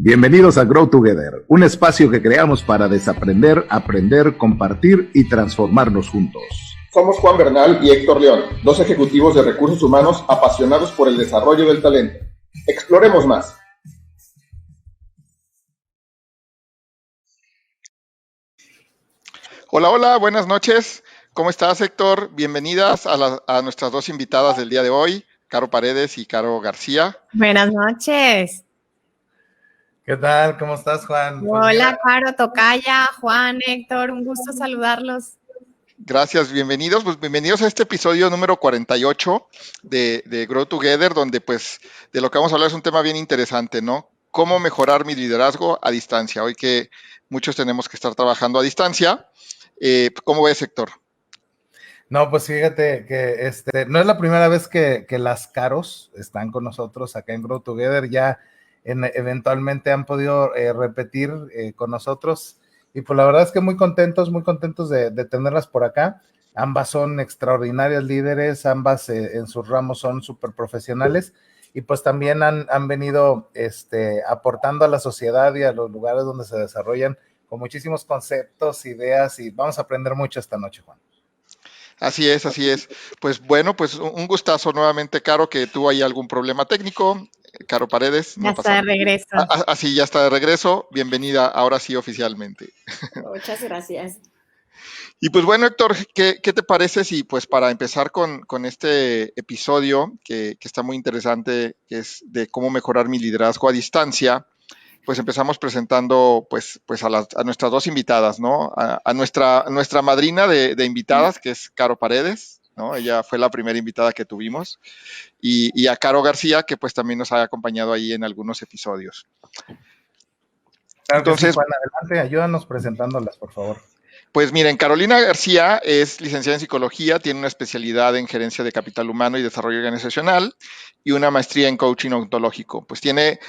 Bienvenidos a Grow Together, un espacio que creamos para desaprender, aprender, compartir y transformarnos juntos. Somos Juan Bernal y Héctor León, dos ejecutivos de recursos humanos apasionados por el desarrollo del talento. Exploremos más. Hola, hola, buenas noches. ¿Cómo estás, Héctor? Bienvenidas a nuestras dos invitadas del día de hoy, Caro Paredes y Caro García. Buenas noches. ¿Qué tal? ¿Cómo estás, Juan? Hola, Caro, Tocaya, Juan, Héctor, un gusto saludarlos. Gracias, bienvenidos. Pues bienvenidos a este episodio número 48 de Grow Together, donde pues de lo que vamos a hablar es un tema bien interesante, ¿no? Cómo mejorar mi liderazgo a distancia. Hoy que muchos tenemos que estar trabajando a distancia. ¿Cómo ves, Héctor? No, pues fíjate que no es la primera vez que las Caros están con nosotros acá en Grow Together. Ya eventualmente han podido repetir con nosotros. Y pues la verdad es que muy contentos de tenerlas por acá. Ambas son extraordinarias líderes, ambas en sus ramos son súper profesionales y pues también han venido aportando a la sociedad y a los lugares donde se desarrollan con muchísimos conceptos, ideas, y vamos a aprender mucho esta noche, Juan. Así es, así es. Pues bueno, pues un gustazo nuevamente, Caro, que tuvo ahí algún problema técnico. Caro Paredes. Ya está de regreso. Así, ya está de regreso. Bienvenida ahora sí oficialmente. Muchas gracias. Y pues bueno, Héctor, ¿qué te parece si pues para empezar con este episodio que está muy interesante, que es de cómo mejorar mi liderazgo a distancia, pues empezamos presentando pues a nuestras dos invitadas, ¿no? A nuestra madrina de invitadas, que es Caro Paredes, ¿no? Ella fue la primera invitada que tuvimos, y a Caro García, que pues también nos ha acompañado ahí en algunos episodios. Claro. Entonces, sí, Juan, adelante, ayúdanos presentándolas, por favor. Pues miren, Carolina García es licenciada en psicología, tiene una especialidad en gerencia de capital humano y desarrollo organizacional y una maestría en coaching ontológico. Pues tiene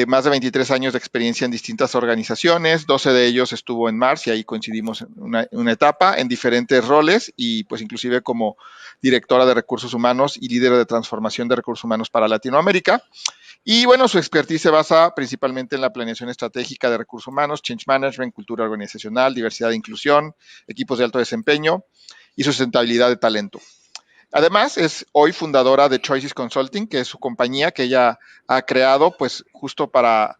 más de 23 años de experiencia en distintas organizaciones, 12 de ellos estuvo en Mars y ahí coincidimos en una etapa en diferentes roles y pues inclusive como directora de recursos humanos y líder de transformación de recursos humanos para Latinoamérica. Y bueno, su expertise se basa principalmente en la planeación estratégica de recursos humanos, change management, cultura organizacional, diversidad e inclusión, equipos de alto desempeño y sustentabilidad de talento. Además, es hoy fundadora de Choices Consulting, que es su compañía que ella ha creado pues justo para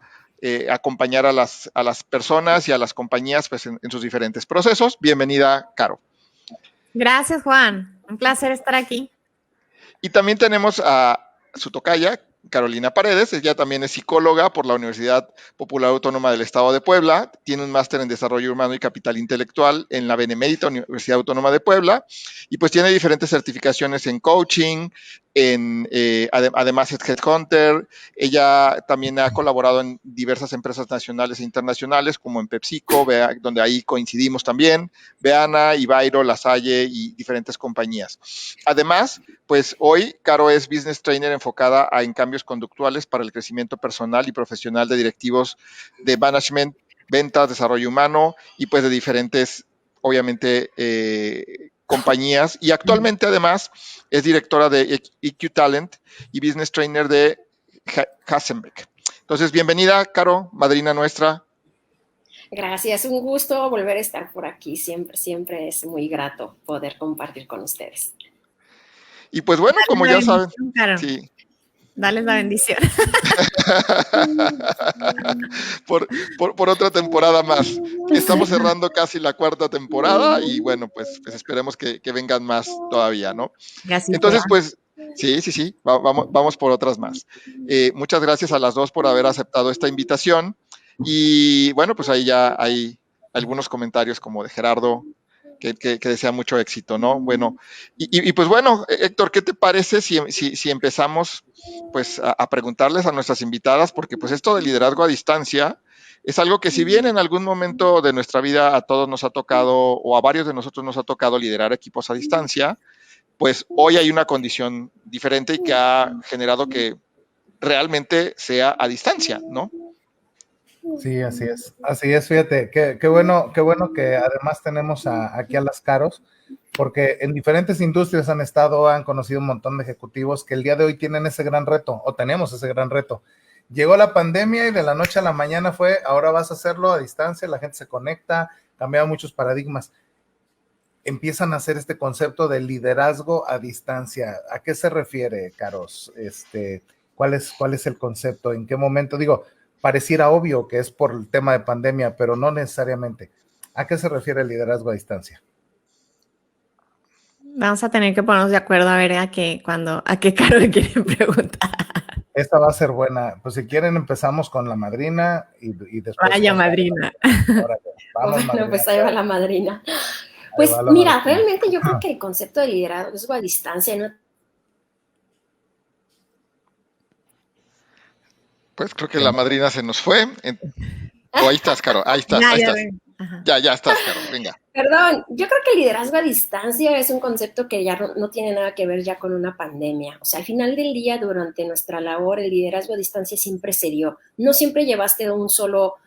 acompañar a las personas y a las compañías pues, en sus diferentes procesos. Bienvenida, Caro. Gracias, Juan. Un placer estar aquí. Y también tenemos a su tocaya, Carolina Paredes. Ella también es psicóloga por la Universidad Popular Autónoma del Estado de Puebla, tiene un máster en Desarrollo Humano y Capital Intelectual en la Benemérita Universidad Autónoma de Puebla, y pues tiene diferentes certificaciones en coaching, además es Headhunter. Ella también ha colaborado en diversas empresas nacionales e internacionales, como en PepsiCo, donde ahí coincidimos también, Beana, Ibairo, La Salle y diferentes compañías. Además, pues hoy Caro es business trainer enfocada en cambios conductuales para el crecimiento personal y profesional de directivos de management, ventas, desarrollo humano y pues de diferentes, obviamente, compañías. Y actualmente además es directora de EQ Talent y business trainer de Hasenbeck. Entonces, bienvenida, Caro, madrina nuestra. Gracias, un gusto volver a estar por aquí. Siempre es muy grato poder compartir con ustedes. Y pues bueno, Dale, como ya saben, Caro. sí. Dales la bendición. por otra temporada más. Estamos cerrando casi la cuarta temporada y bueno, pues esperemos que vengan más todavía, ¿no? Gracias. Entonces, pues, sí, vamos por otras más. Muchas gracias a las dos por haber aceptado esta invitación. Y bueno, pues ahí ya hay algunos comentarios como de Gerardo, que desea mucho éxito, ¿no? Bueno, y pues bueno, Héctor, ¿qué te parece si empezamos pues a preguntarles a nuestras invitadas? Porque pues esto de liderazgo a distancia es algo que si bien en algún momento de nuestra vida a todos nos ha tocado, o a varios de nosotros nos ha tocado liderar equipos a distancia, pues hoy hay una condición diferente y que ha generado que realmente sea a distancia, ¿no? Sí, así es, fíjate, qué bueno que además tenemos aquí a las Caros, porque en diferentes industrias han conocido un montón de ejecutivos que el día de hoy tienen ese gran reto, o tenemos ese gran reto, llegó la pandemia y de la noche a la mañana fue, ahora vas a hacerlo a distancia, la gente se conecta, cambiaron muchos paradigmas. Empiezan a hacer este concepto de liderazgo a distancia. ¿A qué se refiere, Caros? ¿Cuál es el concepto? ¿En qué momento? Digo, pareciera obvio que es por el tema de pandemia, pero no necesariamente. ¿A qué se refiere el liderazgo a distancia? Vamos a tener que ponernos de acuerdo a ver a qué Caro le quieren preguntar. Esta va a ser buena. Pues si quieren empezamos con la madrina y después... Vaya madrina. Órale, vamos, Bueno, madrina. pues ahí va la madrina. Pues mira, realmente yo creo que el concepto de liderazgo a distancia, ¿no? Pues creo que la madrina se nos fue. O ahí estás, Caro, ahí estás, ahí estás. Ya estás, Caro, venga. Perdón, yo creo que el liderazgo a distancia es un concepto que ya no tiene nada que ver ya con una pandemia. O sea, al final del día, durante nuestra labor, el liderazgo a distancia siempre se dio. No siempre llevaste un solo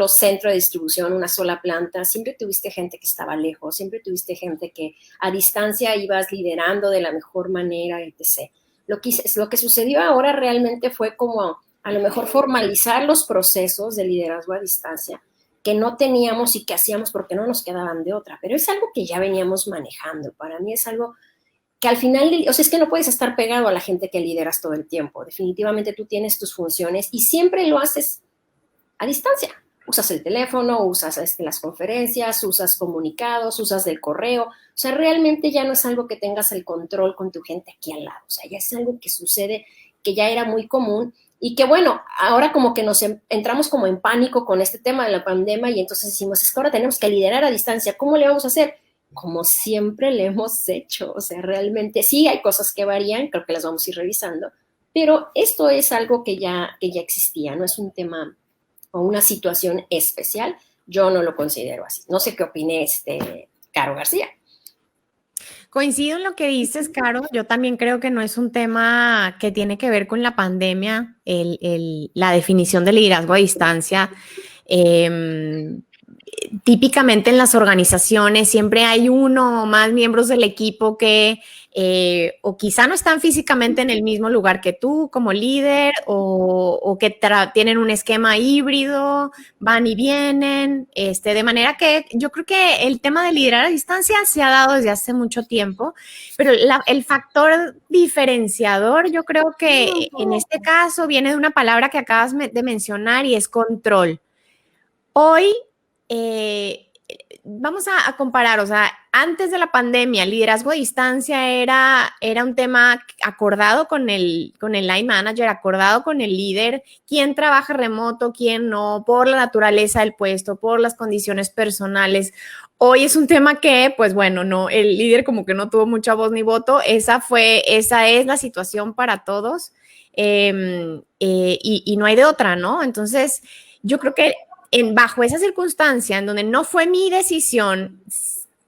centro de distribución, una sola planta. Siempre tuviste gente que estaba lejos, siempre tuviste gente que a distancia ibas liderando de la mejor manera, etc. Lo que sucedió ahora realmente fue como a lo mejor formalizar los procesos de liderazgo a distancia que no teníamos y que hacíamos porque no nos quedaban de otra, pero es algo que ya veníamos manejando. Para mí es algo que al final, o sea, es que no puedes estar pegado a la gente que lideras todo el tiempo. Definitivamente tú tienes tus funciones y siempre lo haces a distancia. Usas el teléfono, usas las conferencias, usas comunicados, usas el correo. O sea, realmente ya no es algo que tengas el control con tu gente aquí al lado. O sea, ya es algo que sucede, que ya era muy común. Y que bueno, ahora como que nos entramos como en pánico con este tema de la pandemia y entonces decimos, es que ahora tenemos que liderar a distancia. ¿Cómo le vamos a hacer? Como siempre le hemos hecho. O sea, realmente sí hay cosas que varían, creo que las vamos a ir revisando, pero esto es algo que ya existía, no es un tema o una situación especial. Yo no lo considero así. No sé qué opine Caro García. Coincido en lo que dices, Caro. Yo también creo que no es un tema que tiene que ver con la pandemia, la definición de liderazgo a distancia. Típicamente en las organizaciones siempre hay uno o más miembros del equipo que o quizá no están físicamente en el mismo lugar que tú como líder o que tienen un esquema híbrido, van y vienen, de manera que yo creo que el tema de liderar a distancia se ha dado desde hace mucho tiempo, pero el factor diferenciador yo creo que en este caso viene de una palabra que acabas de mencionar y es control. Hoy vamos a comparar, o sea, antes de la pandemia, el liderazgo a distancia era un tema acordado con el line manager, acordado con el líder, quién trabaja remoto, quién no, por la naturaleza del puesto, por las condiciones personales. Hoy es un tema que, pues bueno, no, el líder como que no tuvo mucha voz ni voto, esa es la situación para todos y no hay de otra, ¿no? Entonces, yo creo que bajo esa circunstancia en donde no fue mi decisión,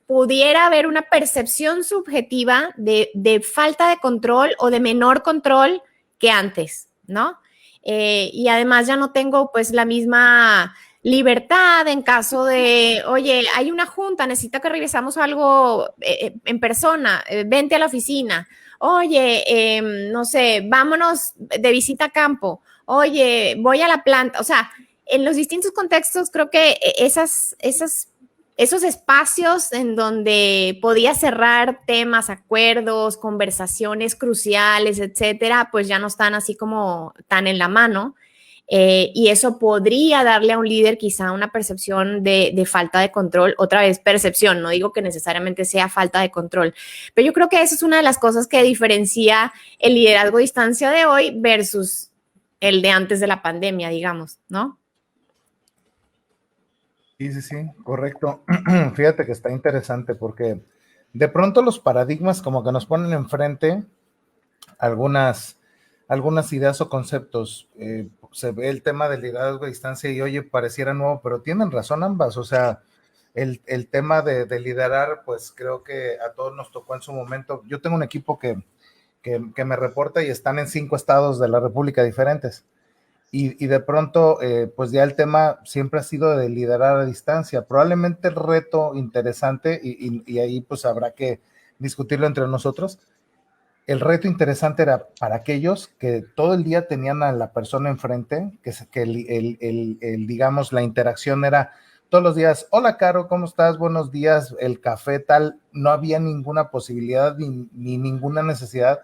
pudiera haber una percepción subjetiva de falta de control o de menor control que antes, ¿no? Y además ya no tengo pues la misma libertad en caso de, oye, hay una junta, necesito que revisamos algo en persona, vente a la oficina, oye, no sé, vámonos de visita a campo, oye, voy a la planta, o sea, en los distintos contextos creo que esos espacios en donde podía cerrar temas, acuerdos, conversaciones cruciales, etcétera, pues ya no están así como tan en la mano. Y eso podría darle a un líder quizá una percepción de falta de control, otra vez percepción, no digo que necesariamente sea falta de control, pero yo creo que esa es una de las cosas que diferencia el liderazgo a distancia de hoy versus el de antes de la pandemia, digamos, ¿no? Sí, correcto. Fíjate que está interesante porque de pronto los paradigmas como que nos ponen enfrente algunas ideas o conceptos. Se ve el tema del liderazgo a distancia y oye, pareciera nuevo, pero tienen razón ambas. O sea, el tema de liderar, pues creo que a todos nos tocó en su momento. Yo tengo un equipo que me reporta y están en 5 estados de la República diferentes. Y de pronto, pues ya el tema siempre ha sido de liderar a distancia. Probablemente el reto interesante, y ahí pues habrá que discutirlo entre nosotros, el reto interesante era para aquellos que todo el día tenían a la persona enfrente, que digamos, la interacción era todos los días, hola Caro, ¿cómo estás? Buenos días, el café tal, no había ninguna posibilidad ni ninguna necesidad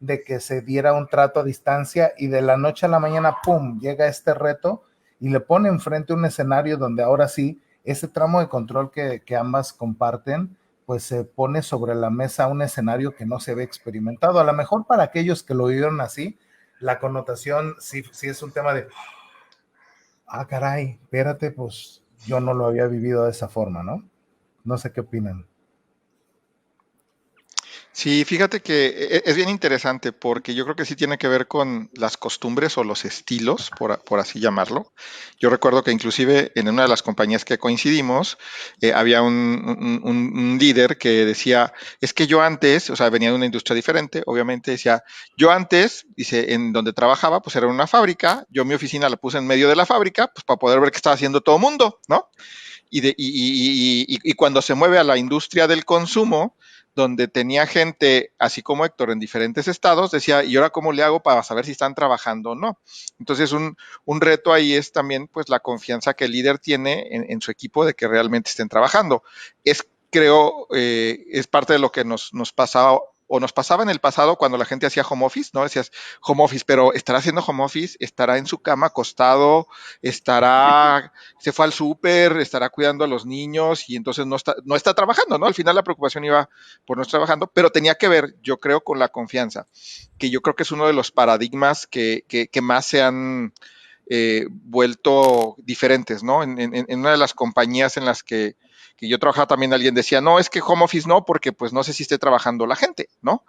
de que se diera un trato a distancia, y de la noche a la mañana, ¡pum!, llega este reto y le pone enfrente un escenario donde ahora sí, ese tramo de control que ambas comparten, pues se pone sobre la mesa un escenario que no se ve experimentado. A lo mejor para aquellos que lo vivieron así, la connotación sí es un tema de, ah, caray, espérate, pues yo no lo había vivido de esa forma, ¿no? No sé qué opinan. Sí, fíjate que es bien interesante porque yo creo que sí tiene que ver con las costumbres o los estilos, por así llamarlo. Yo recuerdo que inclusive en una de las compañías que coincidimos, había un líder que decía, es que yo antes, o sea, venía de una industria diferente, obviamente decía, yo antes, dice, en donde trabajaba, pues era una fábrica, yo mi oficina la puse en medio de la fábrica, pues para poder ver qué estaba haciendo todo el mundo, ¿no? Y cuando se mueve a la industria del consumo, donde tenía gente, así como Héctor, en diferentes estados, decía, ¿y ahora cómo le hago para saber si están trabajando o no? Entonces, un reto ahí es también, pues, la confianza que el líder tiene en su equipo de que realmente estén trabajando. Creo, es parte de lo que nos pasaba o nos pasaba en el pasado cuando la gente hacía home office, ¿no? Decías home office, pero ¿estará haciendo home office? ¿Estará en su cama acostado? Se fue al súper? ¿Estará cuidando a los niños? Y entonces no está trabajando, ¿no? Al final la preocupación iba por no estar trabajando, pero tenía que ver, yo creo, con la confianza, que yo creo que es uno de los paradigmas que más se han vuelto diferentes, ¿no? En una de las compañías en las que yo trabajaba también alguien decía, no, es que home office no, porque pues no sé si esté trabajando la gente, ¿no?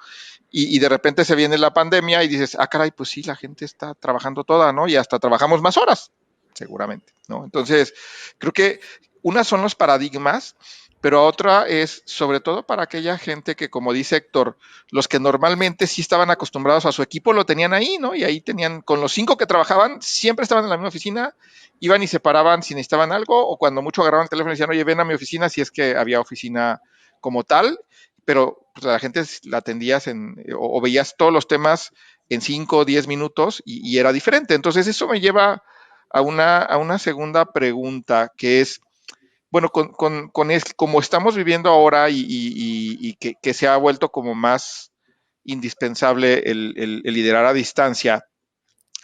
Y de repente se viene la pandemia y dices, ah, caray, pues sí, la gente está trabajando toda, ¿no? Y hasta trabajamos más horas, seguramente, ¿no? Entonces, creo que unas son los paradigmas, pero otra es sobre todo para aquella gente que, como dice Héctor, los que normalmente sí estaban acostumbrados a su equipo lo tenían ahí, ¿no? Y ahí tenían, con los 5 que trabajaban, siempre estaban en la misma oficina, iban y se paraban si necesitaban algo, o cuando mucho agarraban el teléfono y decían, oye, ven a mi oficina, si es que había oficina como tal, pero pues, la gente la atendías o veías todos los temas en 5 o 10 minutos y era diferente. Entonces eso me lleva a una segunda pregunta, que es, bueno, como estamos viviendo ahora y que se ha vuelto como más indispensable el liderar a distancia,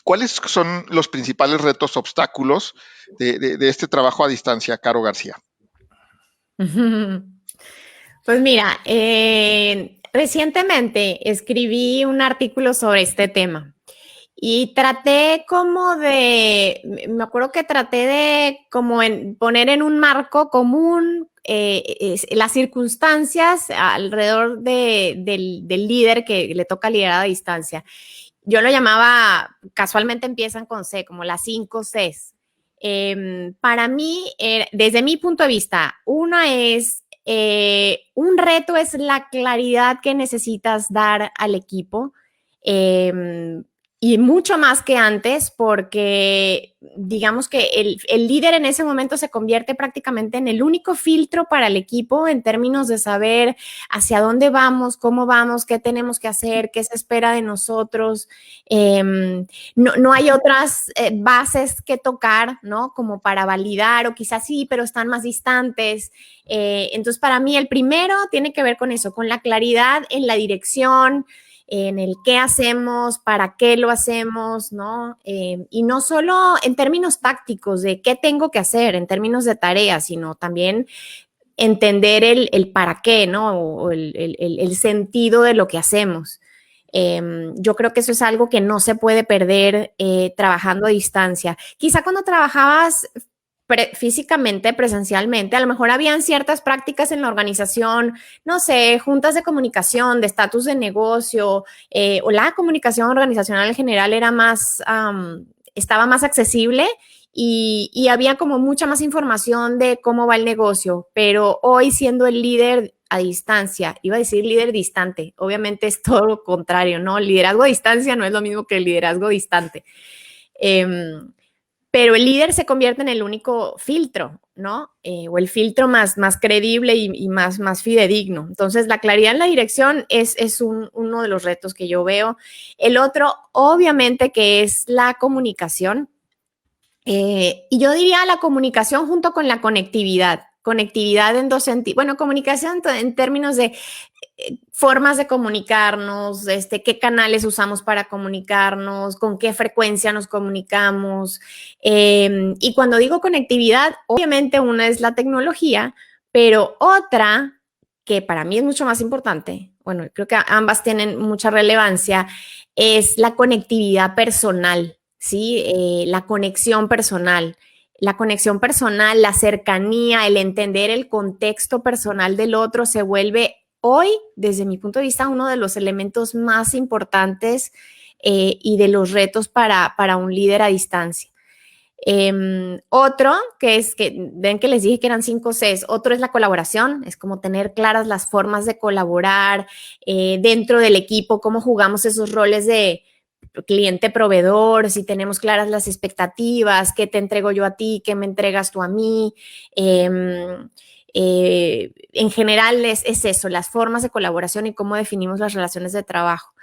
¿cuáles son los principales retos, obstáculos de este trabajo a distancia, Caro García? Pues mira, recientemente escribí un artículo sobre este tema y traté me acuerdo que traté de poner en un marco común las circunstancias alrededor del líder que le toca liderar a distancia. Yo lo llamaba, casualmente empiezan con C, como las 5 Cs. Para mí, desde mi punto de vista, una es, un reto es la claridad que necesitas dar al equipo. Y mucho más que antes, porque digamos que el líder en ese momento se convierte prácticamente en el único filtro para el equipo en términos de saber hacia dónde vamos, cómo vamos, qué tenemos que hacer, qué se espera de nosotros. No hay otras bases que tocar, ¿no? Como para validar, o quizás sí, pero están más distantes. Entonces, para mí, el primero tiene que ver con eso, con la claridad en la dirección, en el qué hacemos, para qué lo hacemos, ¿no? Y no solo en términos tácticos de qué tengo que hacer, en términos de tareas, sino también entender el para qué, ¿no? O el sentido de lo que hacemos. Yo creo que eso es algo que no se puede perder trabajando a distancia. Quizá cuando trabajabas físicamente, presencialmente, a lo mejor habían ciertas prácticas en la organización, no sé, juntas de comunicación, de estatus de negocio, o la comunicación organizacional en general era estaba más accesible y había como mucha más información de cómo va el negocio, pero hoy siendo el líder a distancia, iba a decir líder distante, obviamente es todo lo contrario, ¿no? El liderazgo a distancia no es lo mismo que el liderazgo distante. Pero el líder se convierte en el único filtro ¿no? O el filtro más creíble y más fidedigno. Entonces, la claridad en la dirección es uno de los retos que yo veo. El otro, obviamente, que es la comunicación. Y yo diría la comunicación junto con la conectividad. Conectividad en dos sentidos. Bueno, comunicación en términos de formas de comunicarnos, qué canales usamos para comunicarnos, con qué frecuencia nos comunicamos. Y cuando digo conectividad, obviamente una es la tecnología, pero otra que para mí es mucho más importante, bueno, creo que ambas tienen mucha relevancia, es la conectividad personal, ¿sí? La conexión personal. La conexión personal, la cercanía, el entender el contexto personal del otro se vuelve hoy, desde mi punto de vista, uno de los elementos más importantes y de los retos para un líder a distancia. Otro, que es que ven que les dije que eran 5 Cs, otro es la colaboración, es como tener claras las formas de colaborar dentro del equipo, cómo jugamos esos roles de cliente-proveedor, si tenemos claras las expectativas, qué te entrego yo a ti, qué me entregas tú a mí. En general es eso, las formas de colaboración y cómo definimos las relaciones de trabajo.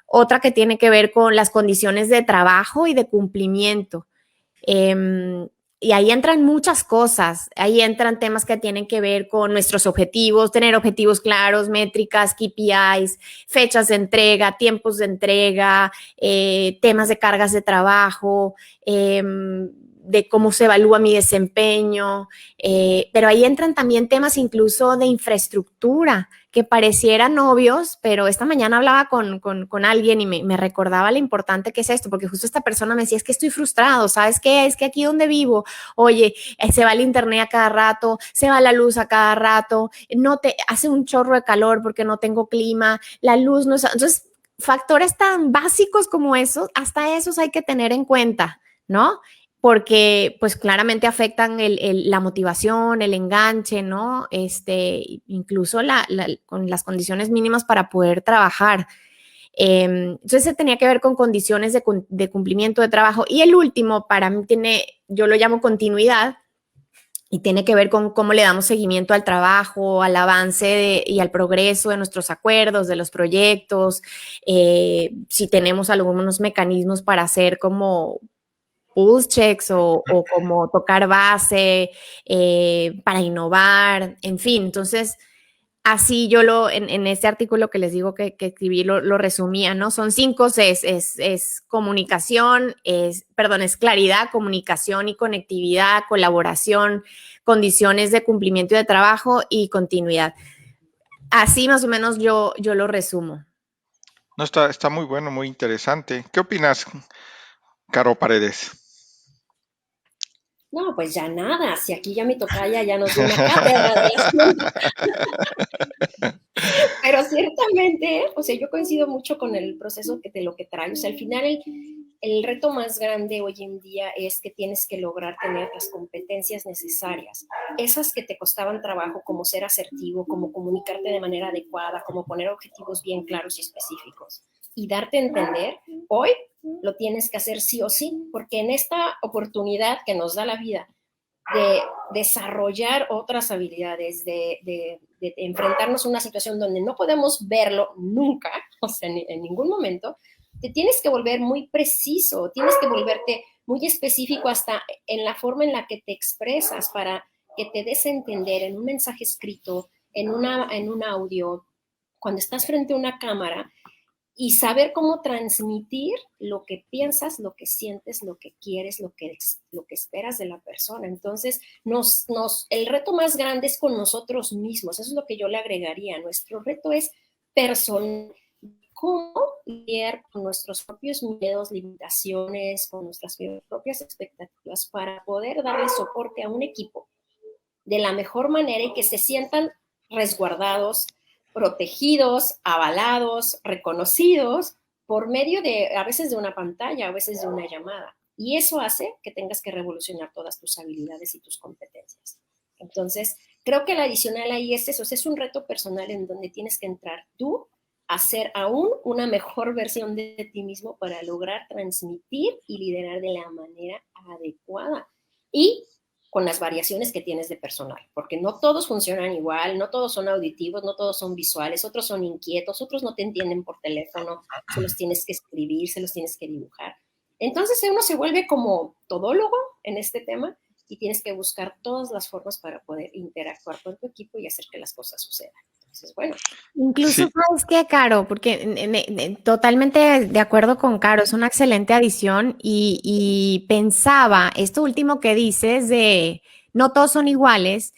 Otra que tiene que ver con las condiciones de trabajo y de cumplimiento. Y ahí entran muchas cosas, ahí entran temas que tienen que ver con nuestros objetivos, tener objetivos claros, métricas, KPIs, fechas de entrega, tiempos de entrega, temas de cargas de trabajo, de cómo se evalúa mi desempeño, pero ahí entran también temas incluso de infraestructura que parecieran obvios, pero esta mañana hablaba con alguien y me recordaba lo importante que es esto, porque justo esta persona me decía, es que estoy frustrado, ¿sabes qué? Es que aquí donde vivo, oye, se va el internet a cada rato, se va la luz a cada rato, hace un chorro de calor porque no tengo clima, la luz no es... Entonces, factores tan básicos como esos, hasta esos hay que tener en cuenta, ¿no? Porque pues claramente afectan la motivación, el enganche, ¿no? Incluso con las condiciones mínimas para poder trabajar. Entonces se tenía que ver con condiciones de cumplimiento de trabajo. Y el último para mí yo lo llamo continuidad, y tiene que ver con cómo le damos seguimiento al trabajo, al avance y al progreso de nuestros acuerdos, de los proyectos, si tenemos algunos mecanismos para hacer como pulse checks o como tocar base para innovar, en fin. Entonces, así yo en este artículo que les digo que escribí lo resumía, ¿no? Son 5 Cs, es comunicación, es claridad, comunicación y conectividad, colaboración, condiciones de cumplimiento de trabajo y continuidad. Así más o menos yo lo resumo. No, está muy bueno, muy interesante. ¿Qué opinas, Caro Paredes? No, pues ya nada, si aquí ya mi tocaya ya nos dio una cátedra de esto. Pero ciertamente, o sea, yo coincido mucho con el proceso de lo que trae. O sea, al final el reto más grande hoy en día es que tienes que lograr tener las competencias necesarias, esas que te costaban trabajo, como ser asertivo, como comunicarte de manera adecuada, como poner objetivos bien claros y específicos. Y darte a entender, hoy lo tienes que hacer sí o sí, porque en esta oportunidad que nos da la vida de desarrollar otras habilidades, de enfrentarnos a una situación donde no podemos verlo nunca, o sea, en ningún momento, te tienes que volver muy preciso, tienes que volverte muy específico hasta en la forma en la que te expresas para que te des a entender en un mensaje escrito, en un audio, cuando estás frente a una cámara, y saber cómo transmitir lo que piensas, lo que sientes, lo que quieres, lo que esperas de la persona. Entonces, el reto más grande es con nosotros mismos. Eso es lo que yo le agregaría. Nuestro reto es personal. ¿Cómo lidiar con nuestros propios miedos, limitaciones, con nuestras propias expectativas para poder darle soporte a un equipo de la mejor manera y que se sientan resguardados, protegidos, avalados, reconocidos por medio a veces de una pantalla, a veces de una llamada. Y eso hace que tengas que revolucionar todas tus habilidades y tus competencias. Entonces, creo que la adicional ahí es eso, es un reto personal en donde tienes que entrar tú a ser aún una mejor versión de ti mismo para lograr transmitir y liderar de la manera adecuada. Y con las variaciones que tienes de personal, porque no todos funcionan igual, no todos son auditivos, no todos son visuales, otros son inquietos, otros no te entienden por teléfono, se los tienes que escribir, se los tienes que dibujar. Entonces uno se vuelve como todólogo en este tema y tienes que buscar todas las formas para poder interactuar con tu equipo y hacer que las cosas sucedan. Entonces, bueno. Incluso, Sí. ¿sabes qué, Caro? Porque totalmente de acuerdo con Caro, es una excelente adición y pensaba esto último que dices de no todos son iguales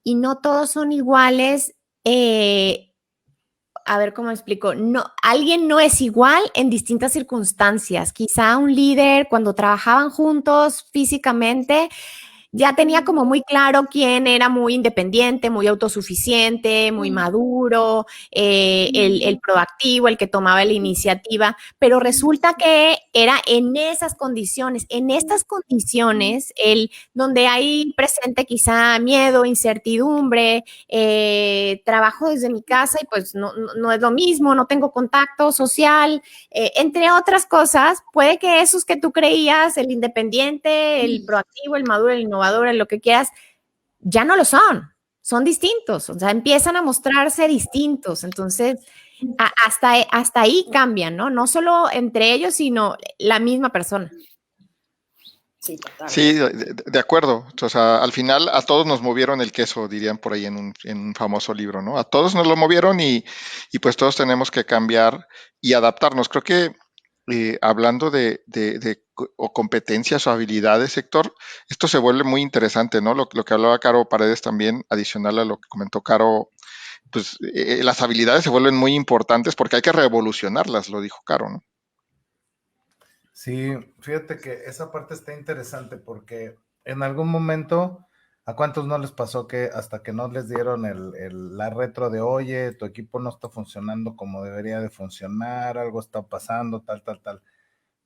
y no todos son iguales, a ver cómo explico, no, alguien no es igual en distintas circunstancias. Quizá un líder cuando trabajaban juntos físicamente ya tenía como muy claro quién era muy independiente, muy autosuficiente, muy maduro, el proactivo, el que tomaba la iniciativa, pero resulta que era en esas condiciones, en estas condiciones, donde hay presente quizá miedo, incertidumbre, trabajo desde mi casa y pues no es lo mismo, no tengo contacto social, entre otras cosas, puede que esos que tú creías, el independiente, el proactivo, el maduro, el innovador, en lo que quieras, ya no lo son distintos, o sea, empiezan a mostrarse distintos, entonces hasta ahí cambian, ¿no? No solo entre ellos, sino la misma persona. Sí, totalmente. Sí, de acuerdo. O sea, al final a todos nos movieron el queso, dirían por ahí en un famoso libro, ¿no? A todos nos lo movieron y pues todos tenemos que cambiar y adaptarnos. Creo que hablando o competencias o habilidades, Héctor, esto se vuelve muy interesante, ¿no? Lo que hablaba Caro Paredes también, adicional a lo que comentó Caro, pues las habilidades se vuelven muy importantes porque hay que revolucionarlas, lo dijo Caro, ¿no? Sí, fíjate que esa parte está interesante porque en algún momento, ¿a cuántos no les pasó que hasta que no les dieron la retro de, oye, tu equipo no está funcionando como debería de funcionar, algo está pasando, tal, tal, tal?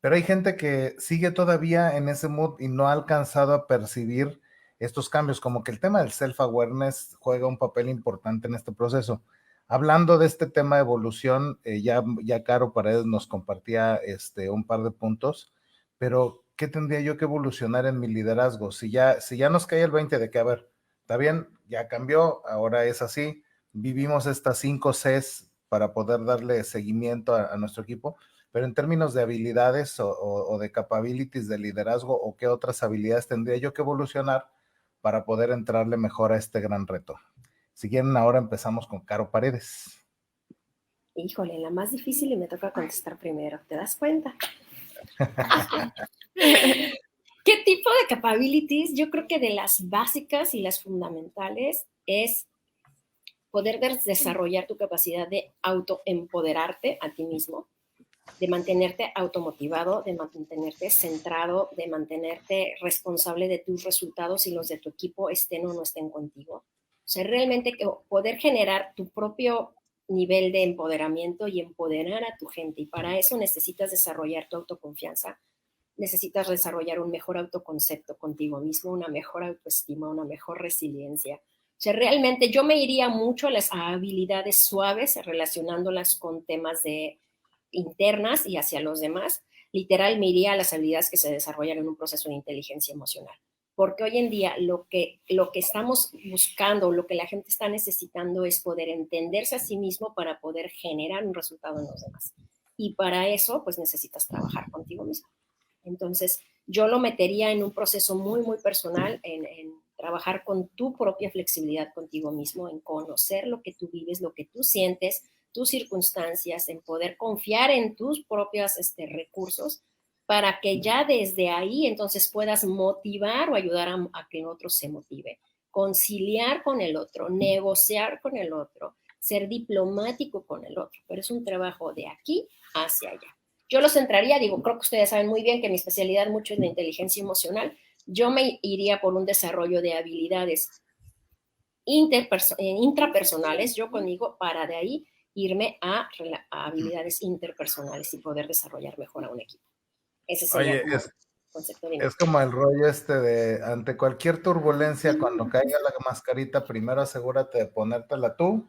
Pero hay gente que sigue todavía en ese mood y no ha alcanzado a percibir estos cambios, como que el tema del self-awareness juega un papel importante en este proceso. Hablando de este tema de evolución, ya Caro Paredes nos compartía un par de puntos, pero ¿qué tendría yo que evolucionar en mi liderazgo? Si ya nos cae el 20 de que, a ver, está bien, ya cambió, ahora es así, vivimos estas 5 Cs para poder darle seguimiento a nuestro equipo, pero en términos de habilidades o de capabilities de liderazgo, ¿o qué otras habilidades tendría yo que evolucionar para poder entrarle mejor a este gran reto? Si quieren, ahora empezamos con Caro Paredes. Híjole, la más difícil y me toca contestar primero, ¿te das cuenta? ¿Qué tipo de capabilities? Yo creo que de las básicas y las fundamentales es poder desarrollar tu capacidad de autoempoderarte a ti mismo, de mantenerte automotivado, de mantenerte centrado, de mantenerte responsable de tus resultados y los de tu equipo estén o no estén contigo. O sea, realmente poder generar tu propio nivel de empoderamiento y empoderar a tu gente. Y para eso necesitas desarrollar tu autoconfianza, necesitas desarrollar un mejor autoconcepto contigo mismo, una mejor autoestima, una mejor resiliencia. O sea, realmente yo me iría mucho a las habilidades suaves relacionándolas con temas internas y hacia los demás. Literal, me iría a las habilidades que se desarrollan en un proceso de inteligencia emocional. Porque hoy en día lo que estamos buscando, lo que la gente está necesitando es poder entenderse a sí mismo para poder generar un resultado en los demás. Y para eso, pues necesitas trabajar contigo mismo. Entonces, yo lo metería en un proceso muy, muy personal, en trabajar con tu propia flexibilidad contigo mismo, en conocer lo que tú vives, lo que tú sientes, tus circunstancias, en poder confiar en tus propios recursos para que ya desde ahí entonces puedas motivar o ayudar a que el otro se motive, conciliar con el otro, negociar con el otro, ser diplomático con el otro, pero es un trabajo de aquí hacia allá. Yo los centraría, creo que ustedes saben muy bien que mi especialidad mucho es la inteligencia emocional. Yo me iría por un desarrollo de habilidades intrapersonales, yo conmigo, para de ahí irme a habilidades interpersonales y poder desarrollar mejor a un equipo. Ese sería el concepto de es como el rollo de ante cualquier turbulencia, cuando caiga la mascarita, primero asegúrate de ponértela tú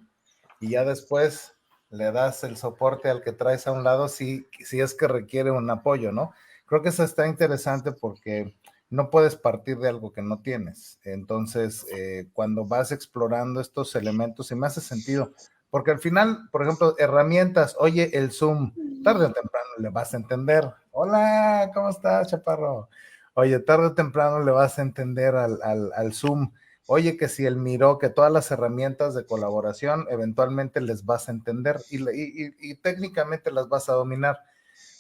y ya después le das el soporte al que traes a un lado si es que requiere un apoyo, ¿no? Creo que eso está interesante porque no puedes partir de algo que no tienes. Entonces, cuando vas explorando estos elementos, y me hace sentido, porque al final, por ejemplo, herramientas, oye, el Zoom, tarde o temprano le vas a entender. Hola, ¿cómo estás, chaparro? Oye, tarde o temprano le vas a entender al Zoom. Oye, que si el Miro, que todas las herramientas de colaboración, eventualmente les vas a entender y técnicamente las vas a dominar.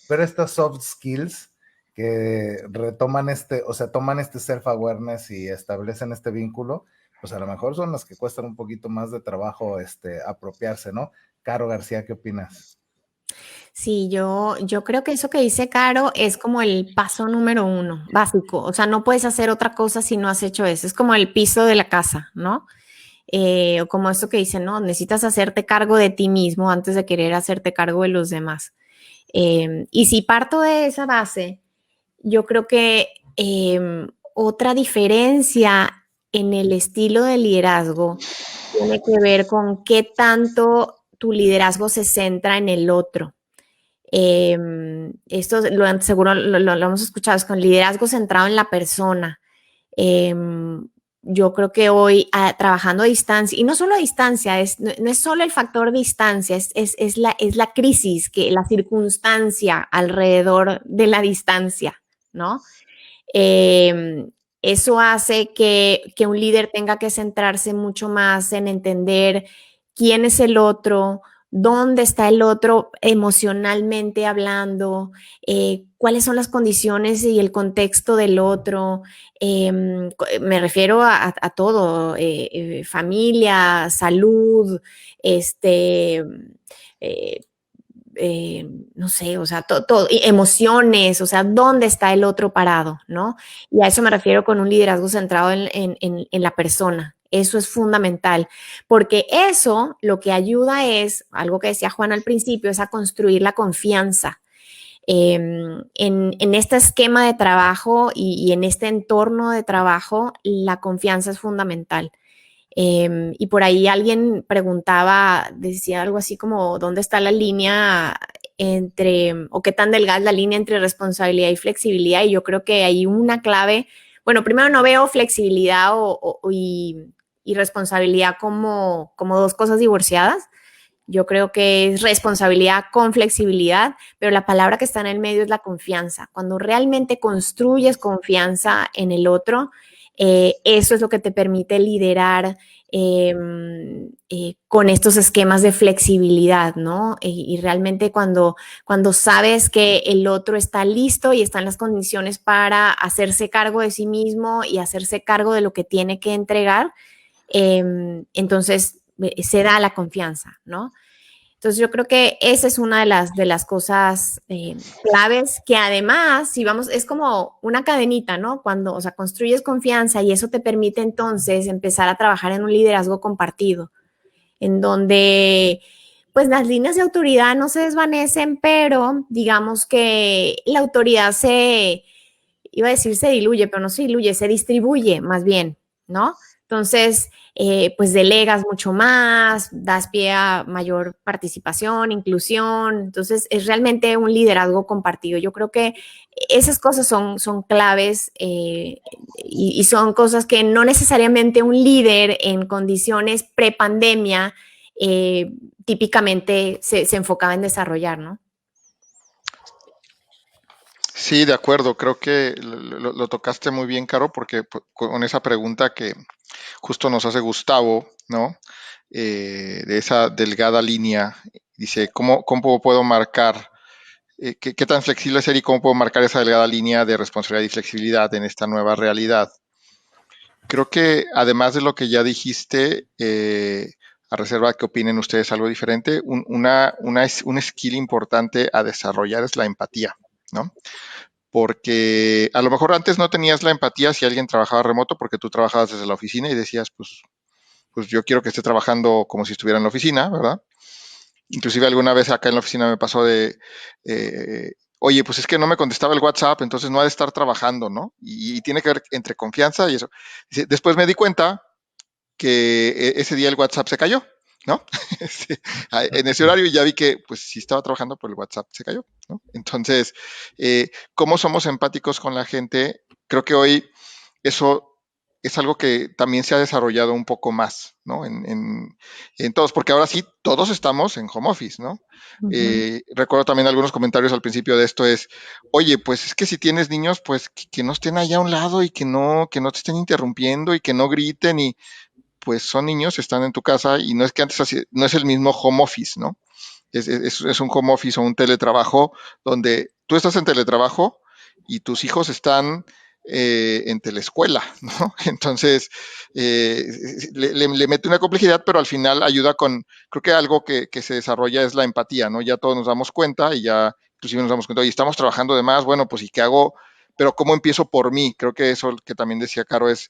Pero estas soft skills que retoman toman este self-awareness y establecen este vínculo, pues a lo mejor son las que cuestan un poquito más de trabajo apropiarse, ¿no? Caro García, ¿qué opinas? Sí, yo creo que eso que dice Caro es como el paso número 1, básico. O sea, no puedes hacer otra cosa si no has hecho eso. Es como el piso de la casa, ¿no? O como esto que dice, no, necesitas hacerte cargo de ti mismo antes de querer hacerte cargo de los demás. Y si parto de esa base, yo creo que otra diferencia en el estilo de liderazgo tiene que ver con qué tanto tu liderazgo se centra en el otro. Esto seguro lo hemos escuchado, es con liderazgo centrado en la persona. Yo creo que hoy trabajando a distancia, y no solo a distancia, no es solo el factor distancia, es la crisis, la circunstancia alrededor de la distancia, ¿no? Eso hace que un líder tenga que centrarse mucho más en entender quién es el otro, dónde está el otro emocionalmente hablando, cuáles son las condiciones y el contexto del otro. Me refiero a todo, familia, salud, no sé, o sea, todo, emociones, o sea, dónde está el otro parado, ¿no? Y a eso me refiero con un liderazgo centrado en la persona. Eso es fundamental, porque eso lo que ayuda es, algo que decía Juan al principio, es a construir la confianza. En este esquema de trabajo y en este entorno de trabajo, la confianza es fundamental. Y por ahí alguien preguntaba, decía algo así como, ¿dónde está la línea o qué tan delgada es la línea entre responsabilidad y flexibilidad? Y yo creo que hay una clave. Bueno, primero no veo flexibilidad y responsabilidad como dos cosas divorciadas. Yo creo que es responsabilidad con flexibilidad, pero la palabra que está en el medio es la confianza. Cuando realmente construyes confianza en el otro, eso es lo que te permite liderar con estos esquemas de flexibilidad, ¿no? Y realmente cuando sabes que el otro está listo y está en las condiciones para hacerse cargo de sí mismo y hacerse cargo de lo que tiene que entregar, entonces se da la confianza, ¿no? Entonces yo creo que esa es una de las cosas claves que además, si vamos, es como una cadenita, ¿no? Cuando, o sea, construyes confianza y eso te permite entonces empezar a trabajar en un liderazgo compartido, en donde pues las líneas de autoridad no se desvanecen, pero digamos que la autoridad iba a decir se diluye, pero no se diluye, se distribuye más bien, ¿no? Entonces, pues delegas mucho más, das pie a mayor participación, inclusión. Entonces, es realmente un liderazgo compartido. Yo creo que esas cosas son claves y son cosas que no necesariamente un líder en condiciones prepandemia típicamente se enfocaba en desarrollar, ¿no? Sí, de acuerdo. Creo que lo tocaste muy bien, Caro, porque con esa pregunta que justo nos hace Gustavo, ¿no? De esa delgada línea, dice, ¿cómo puedo marcar, qué tan flexible ser y cómo puedo marcar esa delgada línea de responsabilidad y flexibilidad en esta nueva realidad? Creo que además de lo que ya dijiste, a reserva que opinen ustedes algo diferente, un skill importante a desarrollar es la empatía, ¿no? Porque a lo mejor antes no tenías la empatía si alguien trabajaba remoto porque tú trabajabas desde la oficina y decías, pues yo quiero que esté trabajando como si estuviera en la oficina, ¿verdad? Inclusive alguna vez acá en la oficina me pasó oye, pues es que no me contestaba el WhatsApp, entonces no ha de estar trabajando, ¿no? Y tiene que ver entre confianza y eso. Después me di cuenta que ese día el WhatsApp se cayó, ¿no? En ese horario ya vi que, pues, si estaba trabajando, pues el WhatsApp se cayó, ¿no? Entonces, ¿cómo somos empáticos con la gente? creo que hoy eso es algo que también se ha desarrollado un poco más, ¿no? En todos, porque ahora sí, todos estamos en home office, ¿no? Recuerdo también algunos comentarios al principio de esto es, oye, pues es que si tienes niños, pues que no estén allá a un lado y que no te estén interrumpiendo y que no griten y pues son niños, están en tu casa y no es que antes así, no es el mismo home office, ¿no? Es un home office o un teletrabajo donde tú estás en teletrabajo y tus hijos están en teleescuela, ¿no? Entonces, le mete una complejidad, pero al final ayuda con, creo que algo que se desarrolla es la empatía, ¿no? Ya todos nos damos cuenta y ya inclusive nos damos cuenta, oye, estamos trabajando de más, bueno, pues ¿y qué hago? Pero ¿cómo empiezo por mí? Creo que eso que también decía Caro es,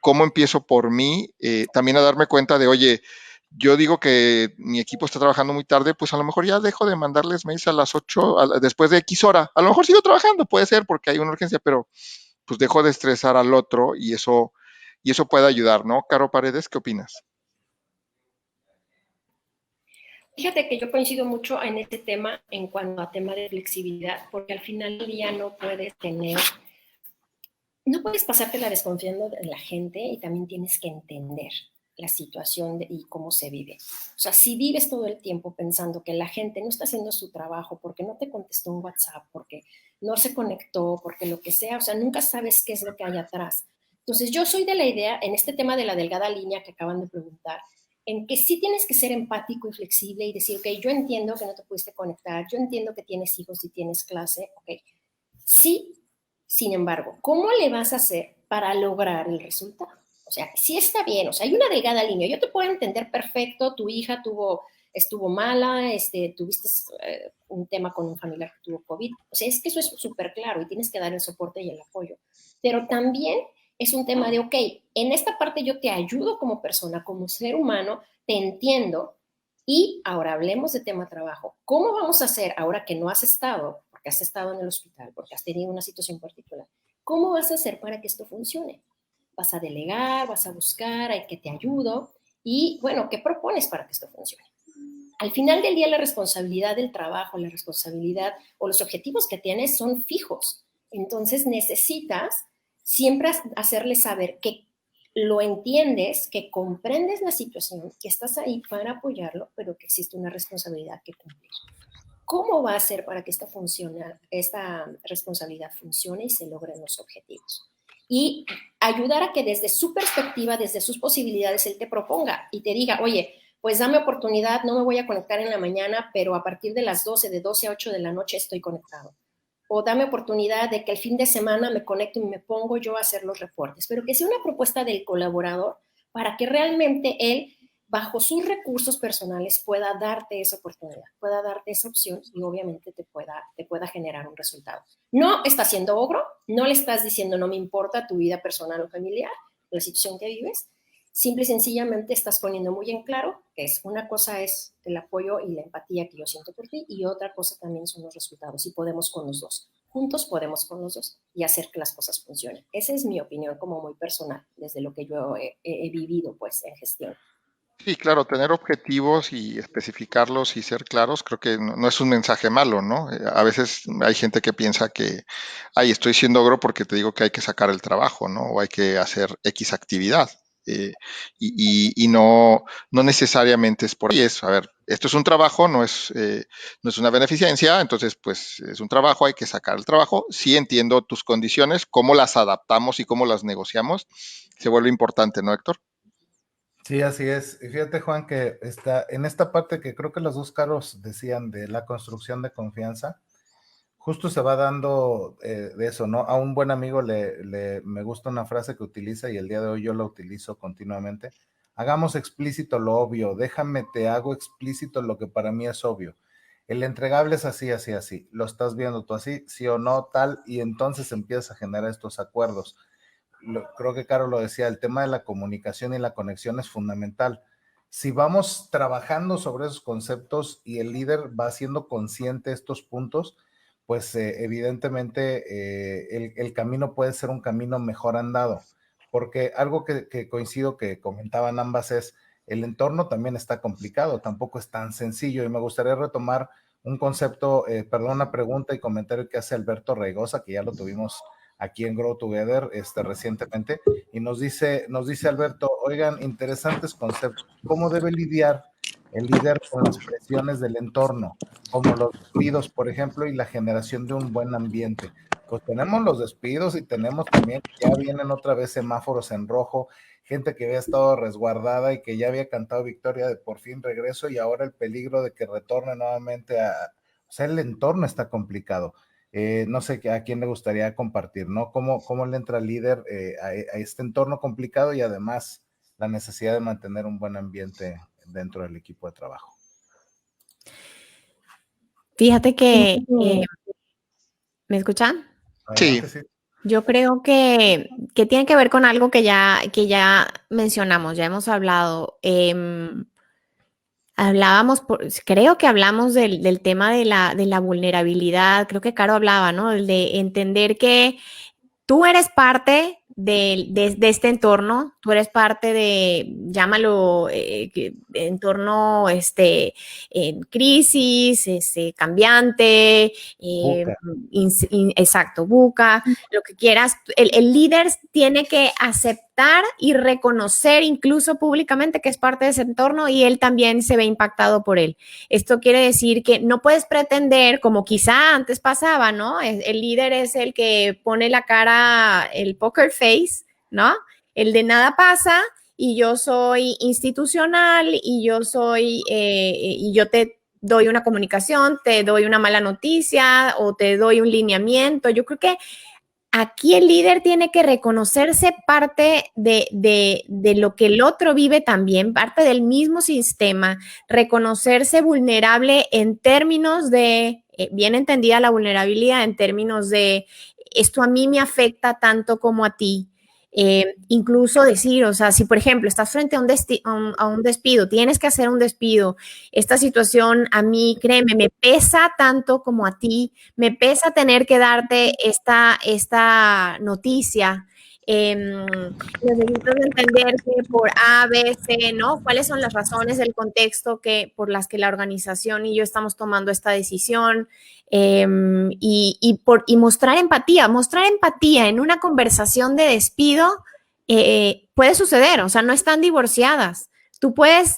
¿cómo empiezo por mí? También a darme cuenta de, oye, yo digo que mi equipo está trabajando muy tarde, pues a lo mejor ya dejo de mandarles mails a las 8, después de X hora. A lo mejor sigo trabajando, puede ser porque hay una urgencia, pero pues dejo de estresar al otro y eso puede ayudar, ¿no? Caro Paredes, ¿qué opinas? Fíjate que yo coincido mucho en este tema en cuanto a tema de flexibilidad, porque al final del día no puedes pasártela desconfiando de la gente y también tienes que entender la situación y cómo se vive. O sea, si vives todo el tiempo pensando que la gente no está haciendo su trabajo porque no te contestó un WhatsApp, porque no se conectó, porque lo que sea, o sea, nunca sabes qué es lo que hay atrás. Entonces, yo soy de la idea, en este tema de la delgada línea que acaban de preguntar, en que sí tienes que ser empático y flexible y decir, ok, yo entiendo que no te pudiste conectar, yo entiendo que tienes hijos y tienes clase, ok. Sí, sin embargo, ¿cómo le vas a hacer para lograr el resultado? O sea, sí está bien, o sea, hay una delgada línea. Yo te puedo entender perfecto, tu hija estuvo mala, tuviste un tema con un familiar que tuvo COVID. O sea, es que eso es súper claro y tienes que dar el soporte y el apoyo. Pero también es un tema de, ok, en esta parte yo te ayudo como persona, como ser humano, te entiendo. Y ahora hablemos de tema trabajo. ¿Cómo vamos a hacer ahora que no has estado, porque has estado en el hospital, porque has tenido una situación particular? ¿Cómo vas a hacer para que esto funcione? ¿Vas a delegar? ¿Vas a buscar? ¿Hay que te ayudo? Y bueno, ¿qué propones para que esto funcione? Al final del día, la responsabilidad del trabajo, la responsabilidad o los objetivos que tienes son fijos. Entonces necesitas siempre hacerle saber que lo entiendes, que comprendes la situación, que estás ahí para apoyarlo, pero que existe una responsabilidad que cumplir. ¿Cómo va a ser para que esta responsabilidad funcione y se logren los objetivos? Y ayudar a que desde su perspectiva, desde sus posibilidades, él te proponga y te diga, oye, pues dame oportunidad, no me voy a conectar en la mañana, pero a partir de las 12, de 12 a 8 de la noche estoy conectado. O dame oportunidad de que el fin de semana me conecto y me pongo yo a hacer los reportes, pero que sea una propuesta del colaborador para que realmente él, bajo sus recursos personales, pueda darte esa oportunidad, pueda darte esa opción y obviamente te pueda generar un resultado. No estás siendo ogro, no le estás diciendo no me importa tu vida personal o familiar, la situación que vives, simple y sencillamente estás poniendo muy en claro que una cosa es el apoyo y la empatía que yo siento por ti y otra cosa también son los resultados y podemos con los dos. Juntos podemos con los dos y hacer que las cosas funcionen. Esa es mi opinión como muy personal, desde lo que yo he vivido pues en gestión. Sí, claro, tener objetivos y especificarlos y ser claros, creo que no es un mensaje malo, ¿no? A veces hay gente que piensa que, ay, estoy siendo ogro porque te digo que hay que sacar el trabajo, ¿no? O hay que hacer X actividad. Y no necesariamente es por ahí. A ver, esto es un trabajo, no es una beneficencia, entonces pues es un trabajo, hay que sacar el trabajo. Sí entiendo tus condiciones, cómo las adaptamos y cómo las negociamos, se vuelve importante, ¿no, Héctor? Sí, así es. Y fíjate, Juan, que está en esta parte que creo que los dos caros decían de la construcción de confianza, justo se va dando de eso, ¿no? A un buen amigo me gusta una frase que utiliza y el día de hoy yo la utilizo continuamente. Hagamos explícito lo obvio, déjame te hago explícito lo que para mí es obvio. El entregable es así, así, así. Lo estás viendo tú así, sí o no, tal, y entonces empiezas a generar estos acuerdos. Creo que Caro lo decía, el tema de la comunicación y la conexión es fundamental. Si vamos trabajando sobre esos conceptos y el líder va siendo consciente de estos puntos, pues evidentemente el camino puede ser un camino mejor andado, porque algo que coincido que comentaban ambas es, el entorno también está complicado, tampoco es tan sencillo, y me gustaría retomar un concepto, una pregunta y comentario que hace Alberto Reigosa, que ya lo tuvimos aquí en Grow Together recientemente, y nos dice Alberto, oigan, interesantes conceptos, ¿cómo debe lidiar el líder con las presiones del entorno, como los despidos, por ejemplo, y la generación de un buen ambiente? Pues tenemos los despidos y tenemos también, ya vienen otra vez semáforos en rojo, gente que había estado resguardada y que ya había cantado victoria de por fin regreso, y ahora el peligro de que retorne nuevamente o sea, el entorno está complicado. No sé a quién le gustaría compartir, ¿no? ¿Cómo le entra el líder a este entorno complicado y además la necesidad de mantener un buen ambiente dentro del equipo de trabajo? Fíjate que, ¿me escuchan? Sí. Yo creo que tiene que ver con algo que ya mencionamos, ya hemos hablado. Creo que hablamos del tema de la vulnerabilidad, creo que Caro hablaba, ¿no? El de entender que tú eres parte de este entorno, tú eres parte de, llámalo, entorno en crisis, cambiante, exacto, buca, lo que quieras. El líder tiene que aceptar y reconocer incluso públicamente que es parte de ese entorno y él también se ve impactado por él. Esto quiere decir que no puedes pretender, como quizá antes pasaba, ¿no? El líder es el que pone la cara, el poker face, ¿no? El de nada pasa y yo soy institucional y yo te doy una comunicación, te doy una mala noticia o te doy un lineamiento. Yo creo que aquí el líder tiene que reconocerse parte de lo que el otro vive también, parte del mismo sistema, reconocerse vulnerable en términos de, bien entendida la vulnerabilidad, en términos de esto a mí me afecta tanto como a ti. Incluso decir, o sea, si por ejemplo estás frente a un despido, tienes que hacer un despido, esta situación a mí, créeme, me pesa tanto como a ti, me pesa tener que darte esta noticia. Necesito entender que por A, B, C, ¿no? ¿Cuáles son las razones del contexto por las que la organización y yo estamos tomando esta decisión? Y mostrar empatía en una conversación de despido puede suceder, o sea, no están divorciadas. Tú puedes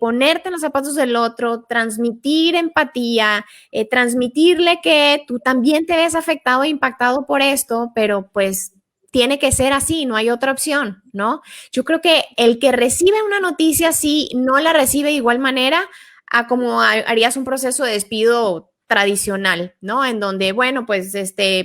ponerte en los zapatos del otro, transmitir empatía, transmitirle que tú también te ves afectado e impactado por esto, pero pues tiene que ser así, no hay otra opción, ¿no? Yo creo que el que recibe una noticia así no la recibe de igual manera a como harías un proceso de despido tradicional, ¿no? En donde, bueno, pues,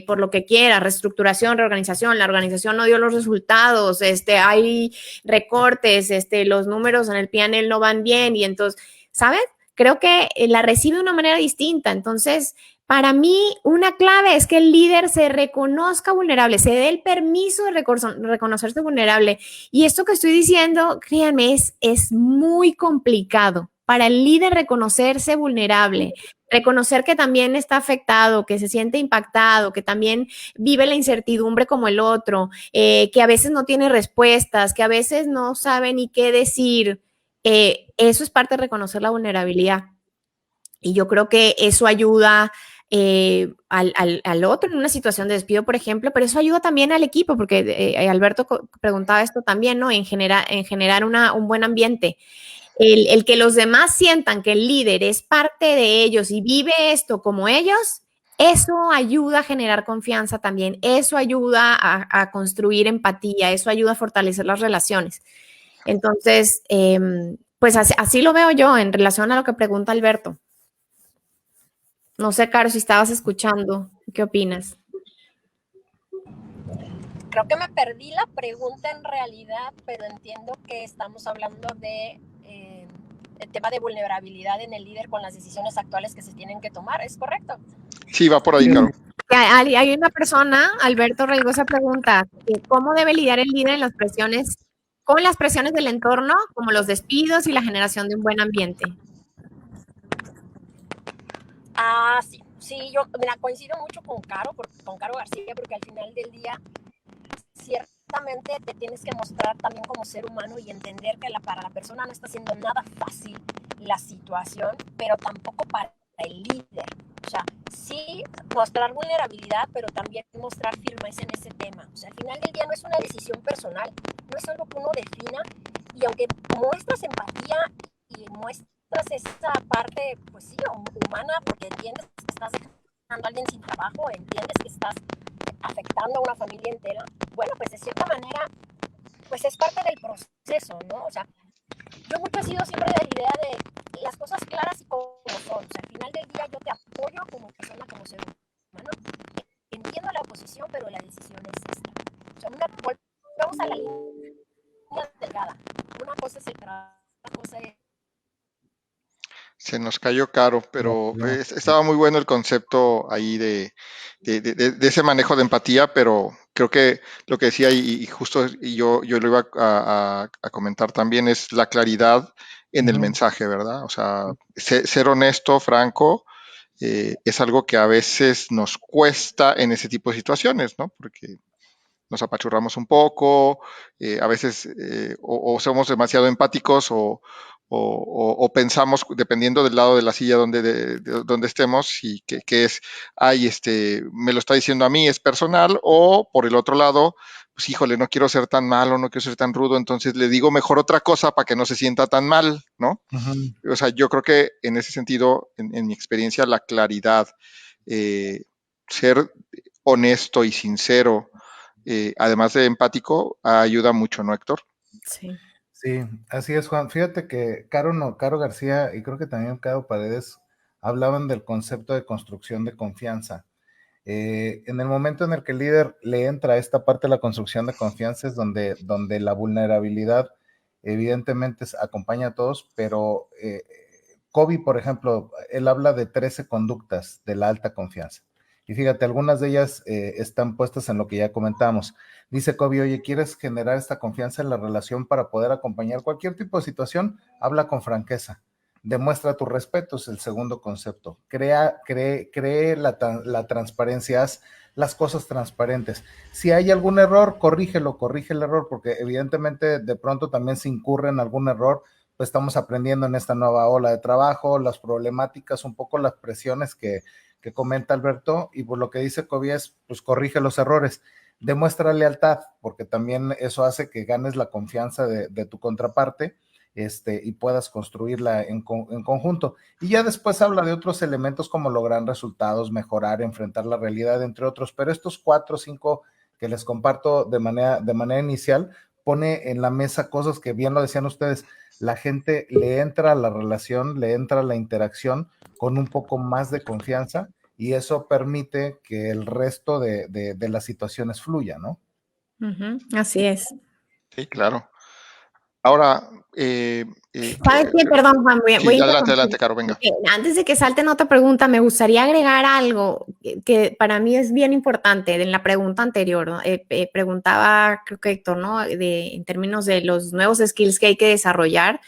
por lo que quiera, reestructuración, reorganización, la organización no dio los resultados, hay recortes, los números en el P&L no van bien y entonces, ¿sabes? Creo que la recibe de una manera distinta. Entonces, para mí, una clave es que el líder se reconozca vulnerable, se dé el permiso de reconocerse vulnerable. Y esto que estoy diciendo, créanme, es muy complicado para el líder reconocerse vulnerable, reconocer que también está afectado, que se siente impactado, que también vive la incertidumbre como el otro, que a veces no tiene respuestas, que a veces no sabe ni qué decir. Eso es parte de reconocer la vulnerabilidad. Y yo creo que eso ayuda al otro en una situación de despido, por ejemplo, pero eso ayuda también al equipo, porque Alberto preguntaba esto también, ¿no? En generar un buen ambiente. El que los demás sientan que el líder es parte de ellos y vive esto como ellos, eso ayuda a generar confianza también, eso ayuda a construir empatía, eso ayuda a fortalecer las relaciones. Entonces, pues así lo veo yo en relación a lo que pregunta Alberto. No sé, Caro, si estabas escuchando, ¿qué opinas? Creo que me perdí la pregunta en realidad, pero entiendo que estamos hablando de el tema de vulnerabilidad en el líder con las decisiones actuales que se tienen que tomar, ¿es correcto? Sí, va por ahí, Caro. Hay una persona, Alberto Reigosa pregunta, ¿cómo debe lidiar el líder con las presiones del entorno, como los despidos y la generación de un buen ambiente? Sí, yo coincido mucho con Caro García, porque al final del día ciertamente te tienes que mostrar también como ser humano y entender que para la persona no está siendo nada fácil la situación, pero tampoco para el líder. O sea, sí mostrar vulnerabilidad, pero también mostrar firmeza en ese tema. O sea, al final del día no es una decisión personal, no es algo que uno defina, y aunque muestras empatía y muestras esa parte, pues sí, humana, porque entiendes que estás dejando a alguien sin trabajo, entiendes que estás afectando a una familia entera, bueno, pues de cierta manera, pues es parte del proceso, ¿no? O sea, yo mucho he sido siempre de la idea de las cosas claras y como son. O sea, al final del día yo te apoyo como persona, como ser humano. Entiendo la oposición, pero la decisión es esta. O sea, vamos a la línea delgada. Una cosa es el trabajo, otra cosa es... Se nos cayó Caro, pero estaba muy bueno el concepto ahí de ese manejo de empatía, pero creo que lo que decía y justo yo lo iba a comentar también es la claridad en el mensaje, ¿verdad? O sea, ser honesto, franco, es algo que a veces nos cuesta en ese tipo de situaciones, ¿no? Porque nos apachurramos un poco, a veces o somos demasiado empáticos o pensamos, dependiendo del lado de la silla donde estemos, y que es, ay, me lo está diciendo a mí, es personal, o por el otro lado, pues híjole, no quiero ser tan malo, no quiero ser tan rudo, entonces le digo mejor otra cosa para que no se sienta tan mal, ¿no? O sea, yo creo que en ese sentido, en mi experiencia, la claridad, ser honesto y sincero, además de empático, ayuda mucho, ¿no, Héctor? Sí. Sí, así es, Juan. Fíjate que Caro García y creo que también Caro Paredes hablaban del concepto de construcción de confianza. En el momento en el que el líder le entra a esta parte de la construcción de confianza es donde la vulnerabilidad evidentemente acompaña a todos, pero Covey, por ejemplo, él habla de 13 conductas de la alta confianza. Y fíjate, algunas de ellas están puestas en lo que ya comentamos. Dice Covey, oye, ¿quieres generar esta confianza en la relación para poder acompañar cualquier tipo de situación? Habla con franqueza. Demuestra tu respeto, es el segundo concepto. Cree la transparencia, haz las cosas transparentes. Si hay algún error, corrige el error, porque evidentemente de pronto también se incurre en algún error, pues estamos aprendiendo en esta nueva ola de trabajo, las problemáticas, un poco las presiones que comenta Alberto, y por lo que dice Covey es, pues corrige los errores. Demuestra lealtad, porque también eso hace que ganes la confianza de tu contraparte, y puedas construirla en conjunto. Y ya después habla de otros elementos como lograr resultados, mejorar, enfrentar la realidad, entre otros, pero estos 4 o 5 que les comparto de manera inicial, pone en la mesa cosas que bien lo decían ustedes, la gente le entra a la relación, le entra a la interacción con un poco más de confianza, y eso permite que el resto de las situaciones fluya, ¿no? Así es. Sí, claro. Ahora, ¿Sabes qué? Perdón, Juan, voy a adelante, Caro, venga. Antes de que salten otra pregunta, me gustaría agregar algo que para mí es bien importante en la pregunta anterior, ¿no? Preguntaba, creo que Héctor, ¿no? En términos de los nuevos skills que hay que desarrollar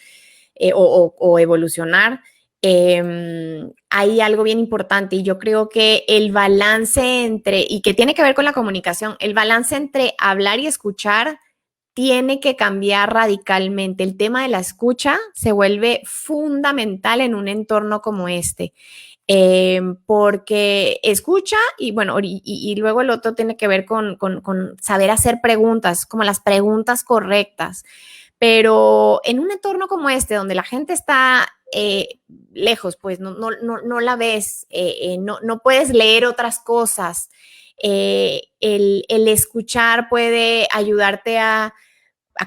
o evolucionar. Hay algo bien importante, y yo creo que el balance y que tiene que ver con la comunicación, el balance entre hablar y escuchar tiene que cambiar radicalmente. El tema de la escucha se vuelve fundamental en un entorno como este, porque escucha y bueno, y luego el otro tiene que ver con saber hacer preguntas, como las preguntas correctas. Pero en un entorno como este, donde la gente está lejos, pues no la ves, no puedes leer otras cosas. El escuchar puede ayudarte a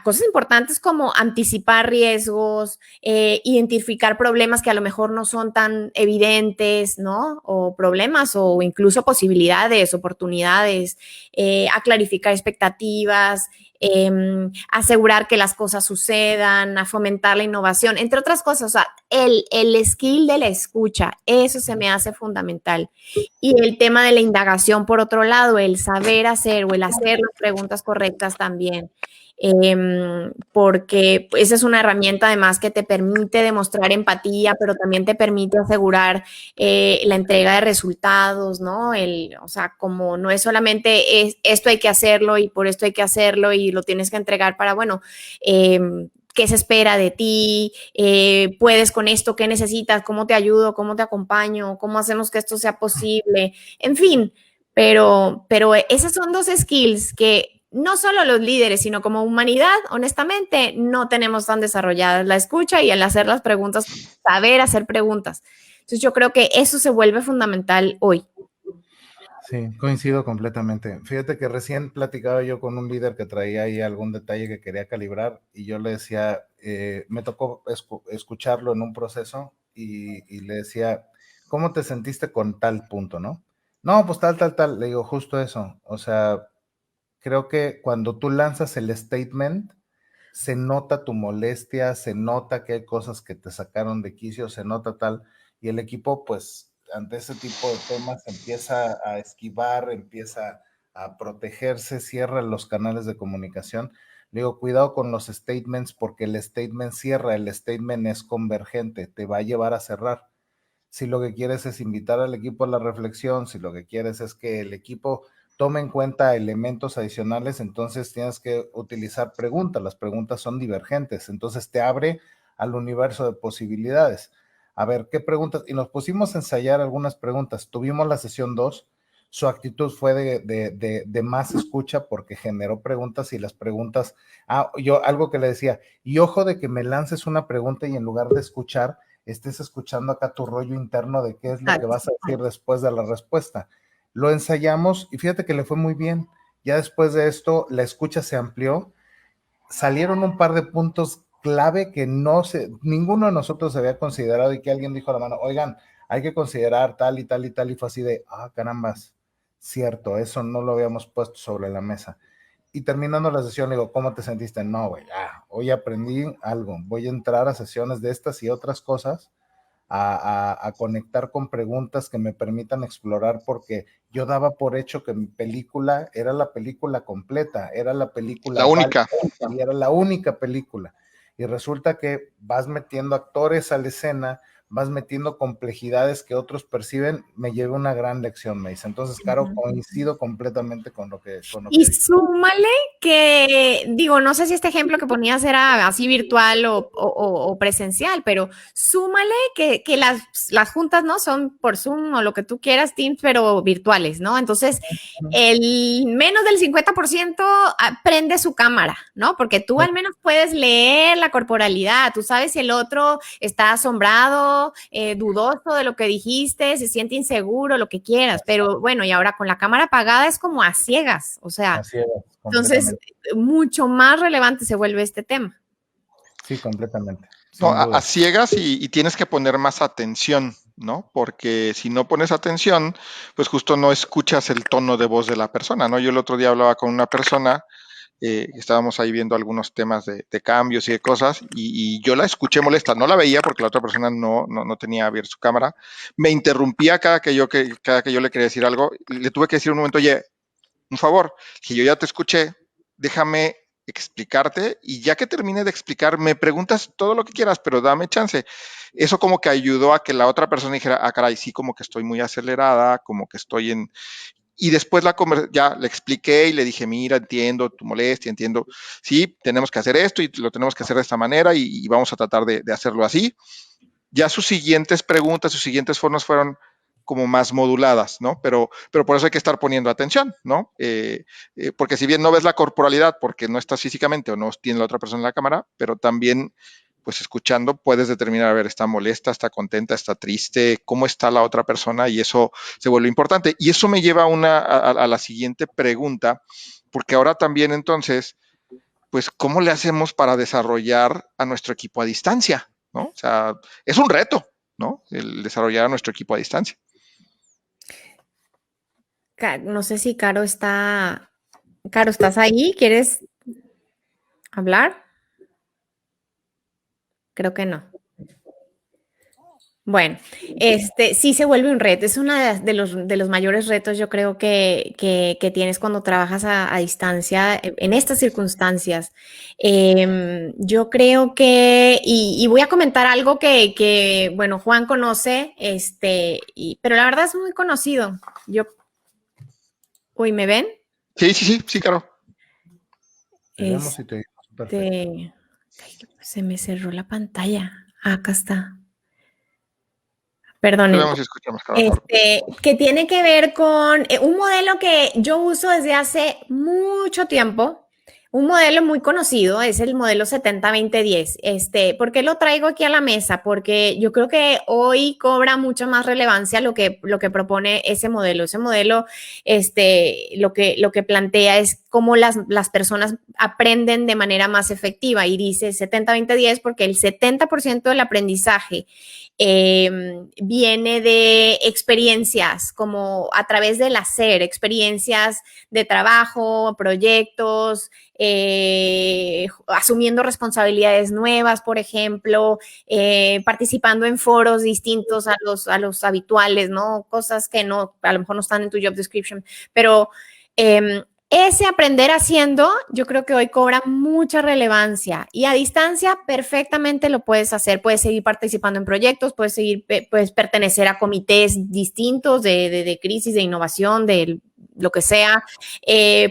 cosas importantes como anticipar riesgos, identificar problemas que a lo mejor no son tan evidentes, ¿no? O problemas o incluso posibilidades, oportunidades, a clarificar expectativas, asegurar que las cosas sucedan, a fomentar la innovación, entre otras cosas. O sea, el skill de la escucha, eso se me hace fundamental. Y el tema de la indagación, por otro lado, el saber hacer o el hacer las preguntas correctas también. Porque esa es una herramienta además que te permite demostrar empatía, pero también te permite asegurar la entrega de resultados, ¿no? O sea, como no es solamente esto hay que hacerlo y por esto hay que hacerlo y lo tienes que entregar para, bueno, qué se espera de ti, puedes con esto, qué necesitas, cómo te ayudo, cómo te acompaño, cómo hacemos que esto sea posible, en fin, pero esas son dos skills que no solo los líderes, sino como humanidad, honestamente, no tenemos tan desarrolladas, la escucha y el hacer las preguntas, saber hacer preguntas. Entonces yo creo que eso se vuelve fundamental hoy. Sí, coincido completamente. Fíjate que recién platicaba yo con un líder que traía ahí algún detalle que quería calibrar y yo le decía, me tocó escucharlo en un proceso y le decía, ¿cómo te sentiste con tal punto, no? No, pues tal. Le digo, justo eso. O sea, creo que cuando tú lanzas el statement, se nota tu molestia, se nota que hay cosas que te sacaron de quicio, se nota tal, y el equipo, pues, ante ese tipo de temas empieza a esquivar, empieza a protegerse, cierra los canales de comunicación. Le digo, cuidado con los statements porque el statement cierra, el statement es convergente, te va a llevar a cerrar. Si lo que quieres es invitar al equipo a la reflexión, si lo que quieres es que el equipo tome en cuenta elementos adicionales, entonces tienes que utilizar preguntas. Las preguntas son divergentes, entonces te abre al universo de posibilidades. A ver, ¿qué preguntas? Y nos pusimos a ensayar algunas preguntas. Tuvimos la sesión 2, su actitud fue de más escucha porque generó preguntas y las preguntas, yo algo que le decía, y ojo de que me lances una pregunta y en lugar de escuchar, estés escuchando acá tu rollo interno de qué es lo que vas a decir después de la respuesta. Lo ensayamos y fíjate que le fue muy bien. Ya después de esto, la escucha se amplió. Salieron un par de puntos clave que ninguno de nosotros había considerado y que alguien dijo a la mano, oigan, hay que considerar tal y tal y tal, y fue así de, carambas, cierto, eso no lo habíamos puesto sobre la mesa. Y terminando la sesión, le digo, ¿cómo te sentiste? No, güey, hoy aprendí algo, voy a entrar a sesiones de estas y otras cosas, a conectar con preguntas que me permitan explorar, porque yo daba por hecho que mi película era la película completa, era la película La única. y era la única película. Y resulta que vas metiendo actores a la escena, vas metiendo complejidades que otros perciben, me lleva una gran lección, me dice. Entonces, Caro, coincido completamente con lo que y súmale que, digo, no sé si este ejemplo que ponías era así virtual o presencial, pero súmale que las juntas, ¿no? Son por Zoom o lo que tú quieras, Teams, pero virtuales, ¿no? Entonces, el menos del 50% prende su cámara, ¿no? Porque tú al menos puedes leer la corporalidad, tú sabes si el otro está asombrado, dudoso de lo que dijiste, se siente inseguro, lo que quieras, pero bueno, y ahora con la cámara apagada es como a ciegas, o sea, entonces mucho más relevante se vuelve este tema. Sí, completamente. No, a ciegas y tienes que poner más atención, ¿no? Porque si no pones atención, pues justo no escuchas el tono de voz de la persona, ¿no? Yo el otro día hablaba con una persona, estábamos ahí viendo algunos temas de cambios y de cosas, y yo la escuché molesta, no la veía porque la otra persona no tenía abierta su cámara, me interrumpía cada que yo le quería decir algo, le tuve que decir un momento, oye, un favor, que yo ya te escuché, déjame explicarte y ya que termine de explicar, me preguntas todo lo que quieras, pero dame chance. Eso como que ayudó a que la otra persona dijera, caray, sí, como que estoy muy acelerada, como que estoy en... Y después ya le expliqué y le dije, mira, entiendo tu molestia, entiendo, sí, tenemos que hacer esto y lo tenemos que hacer de esta manera y vamos a tratar de hacerlo así. Ya sus siguientes preguntas, sus siguientes formas fueron como más moduladas, ¿no? Pero por eso hay que estar poniendo atención, ¿no? Porque si bien no ves la corporalidad porque no estás físicamente o no tiene la otra persona en la cámara, pero también, pues escuchando puedes determinar, a ver, está molesta, está contenta, está triste, cómo está la otra persona y eso se vuelve importante. Y eso me lleva a la siguiente pregunta, porque ahora también entonces, pues, ¿cómo le hacemos para desarrollar a nuestro equipo a distancia? ¿No? O sea, es un reto, ¿no? El desarrollar a nuestro equipo a distancia. No sé si Caro está... Caro, ¿estás ahí? ¿Quieres hablar? Creo que no. Bueno, sí se vuelve un reto, es uno de los mayores retos yo creo que tienes cuando trabajas a distancia en estas circunstancias. Yo creo que, y voy a comentar algo que bueno, Juan conoce, pero la verdad es muy conocido. Uy, ¿me ven? Sí, claro. Te vemos y te oímos perfecto. Se me cerró la pantalla. Acá está. Perdón. Podemos escuchar más claro. Que tiene que ver con un modelo que yo uso desde hace mucho tiempo. Un modelo muy conocido es el modelo 70-20-10. ¿Por qué lo traigo aquí a la mesa? Porque yo creo que hoy cobra mucha más relevancia lo que propone ese modelo. Ese modelo, lo que plantea es cómo las personas aprenden de manera más efectiva y dice 70-20-10 porque el 70% del aprendizaje viene de experiencias como a través del hacer, experiencias de trabajo, proyectos, asumiendo responsabilidades nuevas, por ejemplo, participando en foros distintos a los habituales, ¿no? Cosas que no, a lo mejor no están en tu job description, pero ese aprender haciendo, yo creo que hoy cobra mucha relevancia y a distancia perfectamente lo puedes hacer. Puedes seguir participando en proyectos, puedes pertenecer a comités distintos de crisis, de innovación, de lo que sea.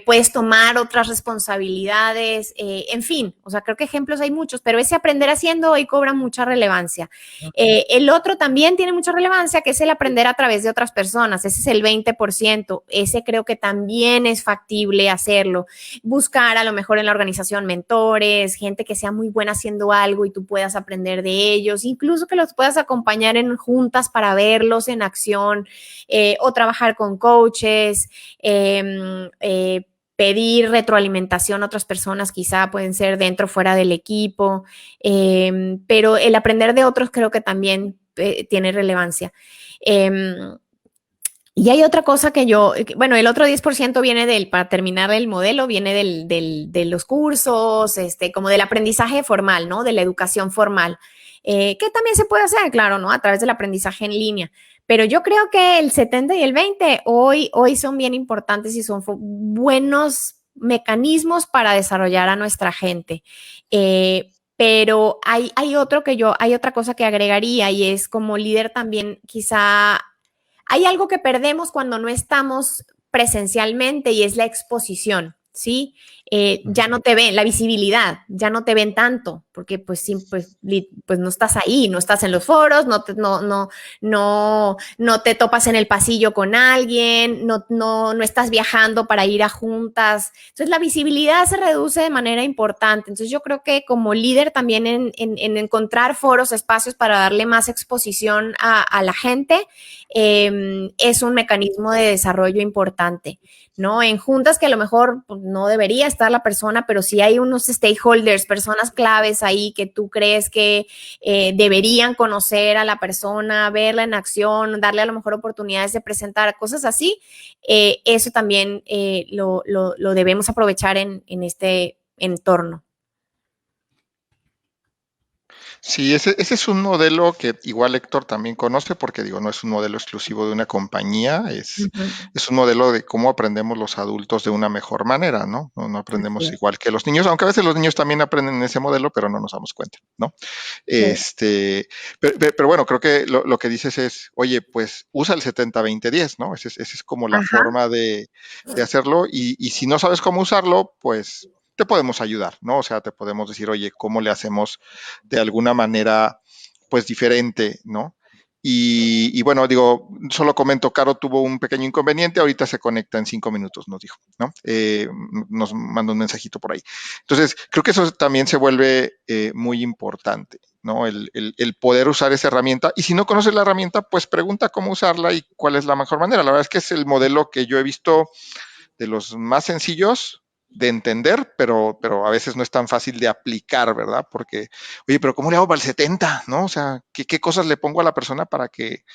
Puedes tomar otras responsabilidades, en fin, o sea, creo que ejemplos hay muchos, pero ese aprender haciendo hoy cobra mucha relevancia. El otro también tiene mucha relevancia, que es el aprender a través de otras personas. Ese es el 20%. Ese creo que también es factible hacerlo. Buscar a lo mejor en la organización mentores, gente que sea muy buena haciendo algo y tú puedas aprender de ellos, incluso que los puedas acompañar en juntas para verlos en acción, o trabajar con coaches, pedir retroalimentación a otras personas, quizá pueden ser dentro o fuera del equipo, pero el aprender de otros creo que también tiene relevancia. Y hay otra cosa que el otro 10% viene para terminar el modelo, viene de los cursos, como del aprendizaje formal, ¿no? De la educación formal, que también se puede hacer, claro, ¿no? A través del aprendizaje en línea. Pero yo creo que el 70 y el 20 hoy son bien importantes y son buenos mecanismos para desarrollar a nuestra gente. Pero hay otra cosa que agregaría y es como líder también quizá hay algo que perdemos cuando no estamos presencialmente y es la exposición, ¿sí? Ya no te ven, la visibilidad, ya no te ven tanto, porque pues no estás ahí, no estás en los foros, no te topas en el pasillo con alguien, no estás viajando para ir a juntas. Entonces la visibilidad se reduce de manera importante. Entonces yo creo que como líder también en encontrar foros, espacios para darle más exposición a la gente, es un mecanismo de desarrollo importante, ¿no? En juntas que a lo mejor pues, no debería estar la persona, pero sí hay unos stakeholders, personas claves ahí que tú crees que deberían conocer a la persona, verla en acción, darle a lo mejor oportunidades de presentar, cosas así. Eso también lo debemos aprovechar en este entorno. Sí, ese es un modelo que igual Héctor también conoce, porque digo, no es un modelo exclusivo de una compañía, es un modelo de cómo aprendemos los adultos de una mejor manera, ¿no? No aprendemos igual que los niños, aunque a veces los niños también aprenden en ese modelo, pero no nos damos cuenta, ¿no? Pero bueno, creo que lo que dices es, oye, pues usa el 70-20-10, ¿no? Esa es como la forma de hacerlo, y si no sabes cómo usarlo, pues te podemos ayudar, ¿no? O sea, te podemos decir, oye, ¿cómo le hacemos de alguna manera, pues, diferente, ¿no? Y bueno, digo, solo comento, Caro tuvo un pequeño inconveniente, ahorita se conecta en 5 minutos, nos dijo, ¿no? Nos mandó un mensajito por ahí. Entonces, creo que eso también se vuelve muy importante, ¿no? El poder usar esa herramienta. Y si no conoces la herramienta, pues pregunta cómo usarla y cuál es la mejor manera. La verdad es que es el modelo que yo he visto de los más sencillos de entender, pero a veces no es tan fácil de aplicar, ¿verdad? Porque, oye, pero ¿cómo le hago para el 70? ¿No? O sea, ¿qué cosas le pongo a la persona para que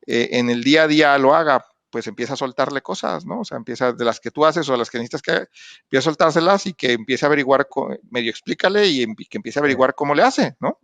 en el día a día lo haga? Pues empieza a soltarle cosas, ¿no? O sea, empieza de las que tú haces o las que necesitas que empieza a soltárselas y que empiece a averiguar, medio explícale y que empiece a averiguar cómo le hace, ¿no?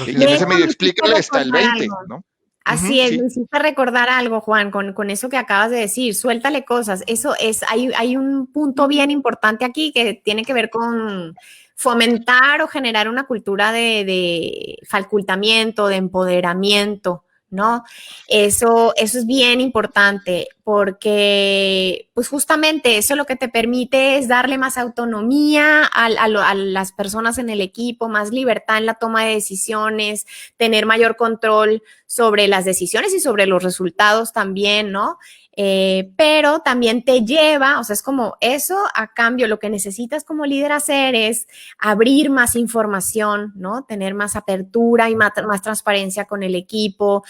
Y en ese medio explícale está el 20, ¿no? Así es, me hiciste recordar algo, Juan, con eso que acabas de decir, suéltale cosas. Eso es, hay un punto bien importante aquí que tiene que ver con fomentar o generar una cultura de facultamiento, de empoderamiento, ¿no? Eso es bien importante. porque pues justamente eso lo que te permite es darle más autonomía a las personas en el equipo, más libertad en la toma de decisiones, tener mayor control sobre las decisiones y sobre los resultados también, ¿no? Pero también te lleva, o sea, es como eso a cambio, lo que necesitas como líder hacer es abrir más información, ¿no? Tener más apertura y más transparencia con el equipo,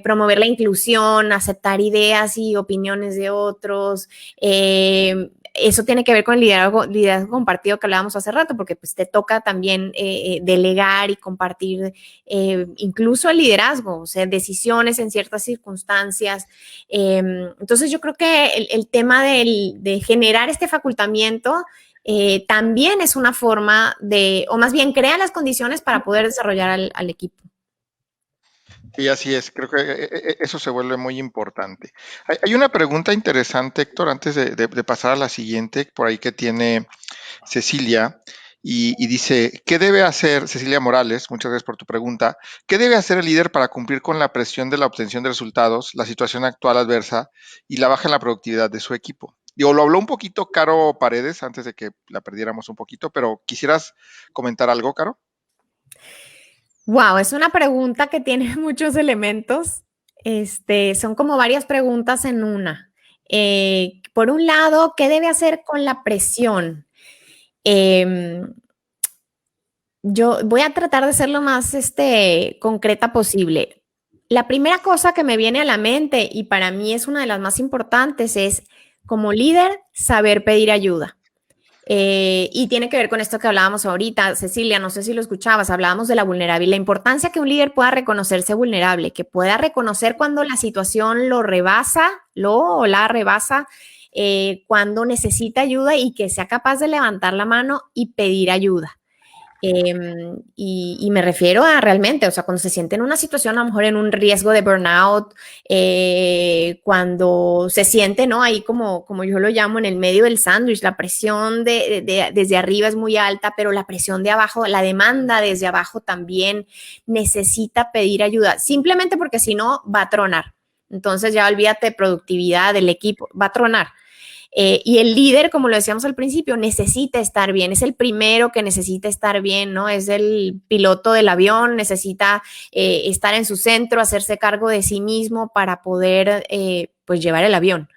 promover la inclusión, aceptar ideas y opiniones de otros. Eso tiene que ver con el liderazgo compartido que hablábamos hace rato, porque pues te toca también delegar y compartir incluso el liderazgo, o sea, decisiones en ciertas circunstancias. Entonces yo creo que el tema de generar este facultamiento también es una forma de, o más bien crea las condiciones para poder desarrollar al equipo. Y así es, creo que eso se vuelve muy importante. Hay una pregunta interesante, Héctor, antes de pasar a la siguiente, por ahí que tiene Cecilia, y dice, ¿qué debe hacer, Cecilia Morales, muchas gracias por tu pregunta, qué debe hacer el líder para cumplir con la presión de la obtención de resultados, la situación actual adversa y la baja en la productividad de su equipo? Digo, lo habló un poquito Caro Paredes antes de que la perdiéramos un poquito, pero ¿quisieras comentar algo, Caro? Wow, es una pregunta que tiene muchos elementos. Son como varias preguntas en una. Por un lado, ¿qué debe hacer con la presión? Yo voy a tratar de ser lo más concreta posible. La primera cosa que me viene a la mente, y para mí es una de las más importantes, es como líder saber pedir ayuda. Y tiene que ver con esto que hablábamos ahorita, Cecilia, no sé si lo escuchabas, hablábamos de la vulnerabilidad, la importancia que un líder pueda reconocerse vulnerable, que pueda reconocer cuando la situación lo rebasa, o la rebasa, cuando necesita ayuda y que sea capaz de levantar la mano y pedir ayuda. Y me refiero a realmente, o sea, cuando se siente en una situación, a lo mejor en un riesgo de burnout, cuando se siente, ¿no? Ahí como yo lo llamo, en el medio del sándwich, la presión desde arriba es muy alta, pero la presión de abajo, la demanda desde abajo también necesita pedir ayuda, simplemente porque si no, va a tronar. Entonces ya olvídate de productividad del equipo, va a tronar. Y el líder, como lo decíamos al principio, necesita estar bien, es el primero que necesita estar bien, ¿no? Es el piloto del avión, necesita estar en su centro, hacerse cargo de sí mismo para poder, pues, llevar el avión.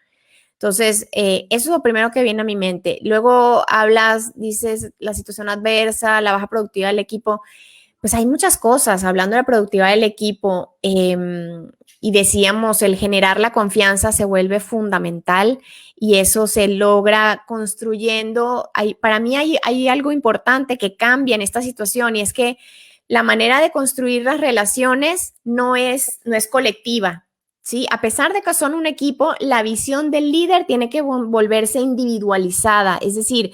Entonces, eso es lo primero que viene a mi mente. Luego dices, la situación adversa, la baja productividad del equipo. Pues hay muchas cosas, hablando de la productividad del equipo, y decíamos, el generar la confianza se vuelve fundamental y eso se logra construyendo. Para mí hay algo importante que cambia en esta situación y es que la manera de construir las relaciones no es colectiva, ¿sí? A pesar de que son un equipo, la visión del líder tiene que volverse individualizada, es decir,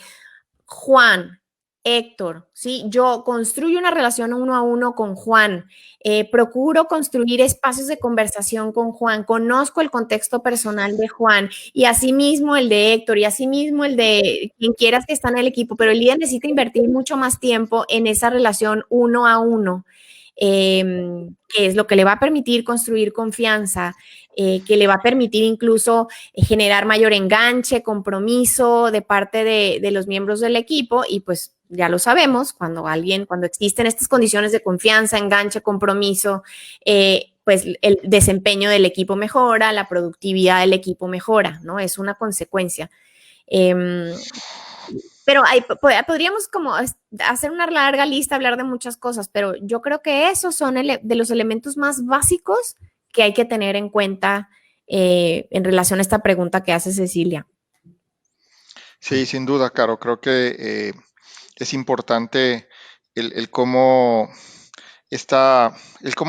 Juan, Héctor, ¿sí? Yo construyo una relación uno a uno con Juan, procuro construir espacios de conversación con Juan, conozco el contexto personal de Juan y asimismo el de Héctor y asimismo el de quien quieras que está en el equipo, pero el líder necesita invertir mucho más tiempo en esa relación uno a uno, que es lo que le va a permitir construir confianza, que le va a permitir incluso generar mayor enganche, compromiso de parte de los miembros del equipo y pues ya lo sabemos, cuando existen estas condiciones de confianza, enganche, compromiso, pues el desempeño del equipo mejora, la productividad del equipo mejora, ¿no? Es una consecuencia. Pero podríamos como hacer una larga lista, hablar de muchas cosas, pero yo creo que esos son de los elementos más básicos que hay que tener en cuenta en relación a esta pregunta que hace Cecilia. Sí, sin duda, Caro. Creo que es importante el cómo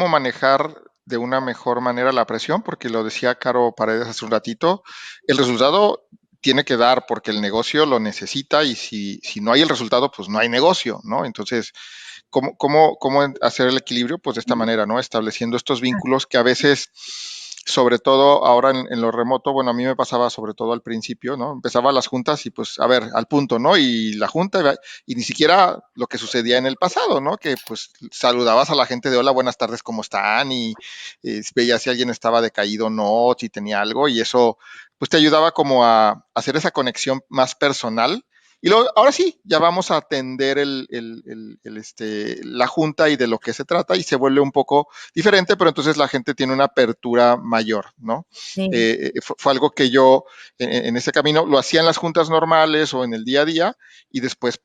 manejar de una mejor manera la presión, porque lo decía Caro Paredes hace un ratito, el resultado tiene que dar porque el negocio lo necesita y si no hay el resultado, pues no hay negocio, ¿no? Entonces, ¿cómo hacer el equilibrio? Pues de esta manera, ¿no? Estableciendo estos vínculos que a veces sobre todo ahora en lo remoto, bueno, a mí me pasaba sobre todo al principio, ¿no? Empezaba las juntas y pues, a ver, al punto, ¿no? Y la junta, y ni siquiera lo que sucedía en el pasado, ¿no? Que pues saludabas a la gente de hola, buenas tardes, ¿cómo están? Y veías si alguien estaba decaído o no, si tenía algo, y eso pues te ayudaba como a hacer esa conexión más personal. Y luego, ahora sí, ya vamos a atender la junta y de lo que se trata y se vuelve un poco diferente, pero entonces la gente tiene una apertura mayor, ¿no? Sí. Fue algo que yo en ese camino lo hacía en las juntas normales o en el día a día y después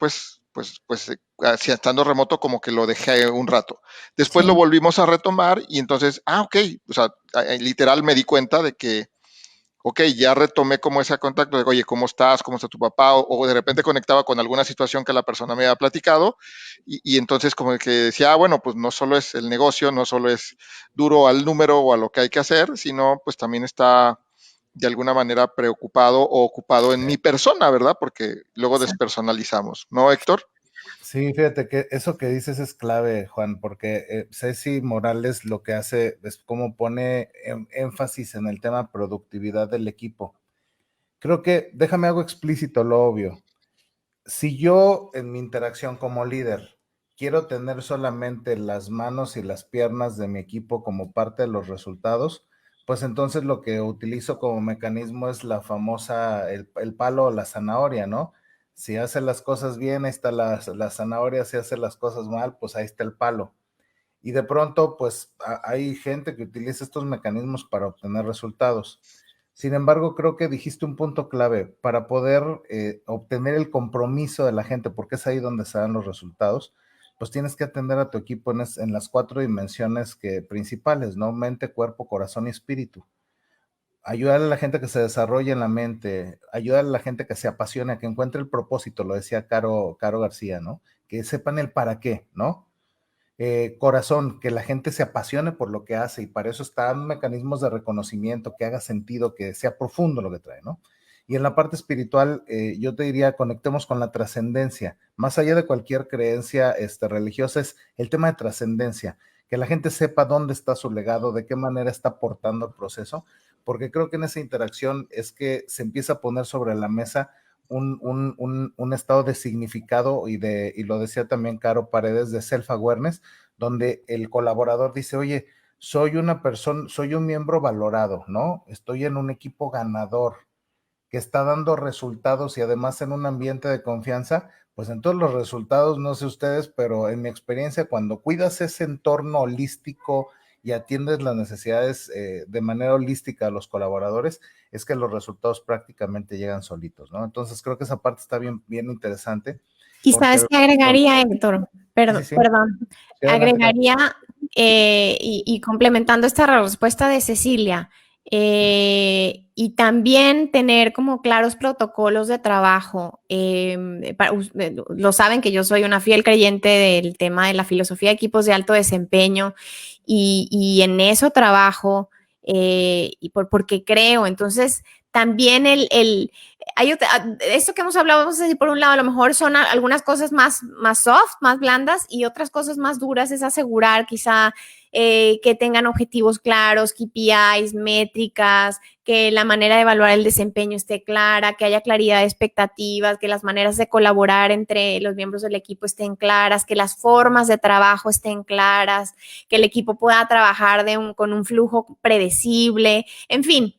estando remoto como que lo dejé un rato. Después lo Sí. volvimos a retomar y entonces, ok, o sea, literal me di cuenta de que ok, ya retomé como ese contacto de, oye, ¿cómo estás? ¿Cómo está tu papá? O de repente conectaba con alguna situación que la persona me había platicado y entonces como que decía, bueno, pues no solo es el negocio, no solo es duro al número o a lo que hay que hacer, sino pues también está de alguna manera preocupado o ocupado en mi persona, ¿verdad? Porque luego despersonalizamos, ¿no, Héctor? Sí, fíjate que eso que dices es clave, Juan, porque Ceci Morales lo que hace es como pone énfasis en el tema productividad del equipo. Creo que, déjame algo explícito, lo obvio. Si yo en mi interacción como líder quiero tener solamente las manos y las piernas de mi equipo como parte de los resultados, pues entonces lo que utilizo como mecanismo es la famosa, el palo o la zanahoria, ¿no? Si hace las cosas bien, ahí está la zanahoria; si hace las cosas mal, pues ahí está el palo. Y de pronto, pues hay gente que utiliza estos mecanismos para obtener resultados. Sin embargo, creo que dijiste un punto clave para poder obtener el compromiso de la gente, porque es ahí donde se dan los resultados. Pues tienes que atender a tu equipo en las 4 dimensiones principales, ¿no? Mente, cuerpo, corazón y espíritu. Ayudar a la gente que se desarrolle en la mente, ayudar a la gente que se apasione, a que encuentre el propósito, lo decía Caro García, ¿no? Que sepan el para qué, ¿no? Corazón, que la gente se apasione por lo que hace, y para eso están mecanismos de reconocimiento, que haga sentido, que sea profundo lo que trae, ¿no? Y en la parte espiritual, yo te diría, conectemos con la trascendencia. Más allá de cualquier creencia religiosa, es el tema de trascendencia, que la gente sepa dónde está su legado, de qué manera está aportando el proceso, porque creo que en esa interacción es que se empieza a poner sobre la mesa un estado de significado y lo decía también Caro Paredes, de self-awareness, donde el colaborador dice, oye, soy una persona, soy un miembro valorado, ¿no? Estoy en un equipo ganador que está dando resultados y además en un ambiente de confianza. Pues en todos los resultados, no sé ustedes, pero en mi experiencia, cuando cuidas ese entorno holístico y atiendes las necesidades de manera holística a los colaboradores, es que los resultados prácticamente llegan solitos, ¿no? Entonces creo que esa parte está bien, bien interesante. Y Porque, sabes qué agregaría, Héctor, sí, sí, perdón, sí, perdón, sí, adelante, Caro. agregaría y complementando esta respuesta de Cecilia, y también tener como claros protocolos de trabajo. Lo saben que yo soy una fiel creyente del tema de la filosofía de equipos de alto desempeño y en eso trabajo porque creo. Entonces, también esto que hemos hablado, vamos a decir, por un lado, a lo mejor son algunas cosas más soft, más blandas, y otras cosas más duras es asegurar quizá que tengan objetivos claros, KPIs, métricas, que la manera de evaluar el desempeño esté clara, que haya claridad de expectativas, que las maneras de colaborar entre los miembros del equipo estén claras, que las formas de trabajo estén claras, que el equipo pueda trabajar con un flujo predecible, en fin.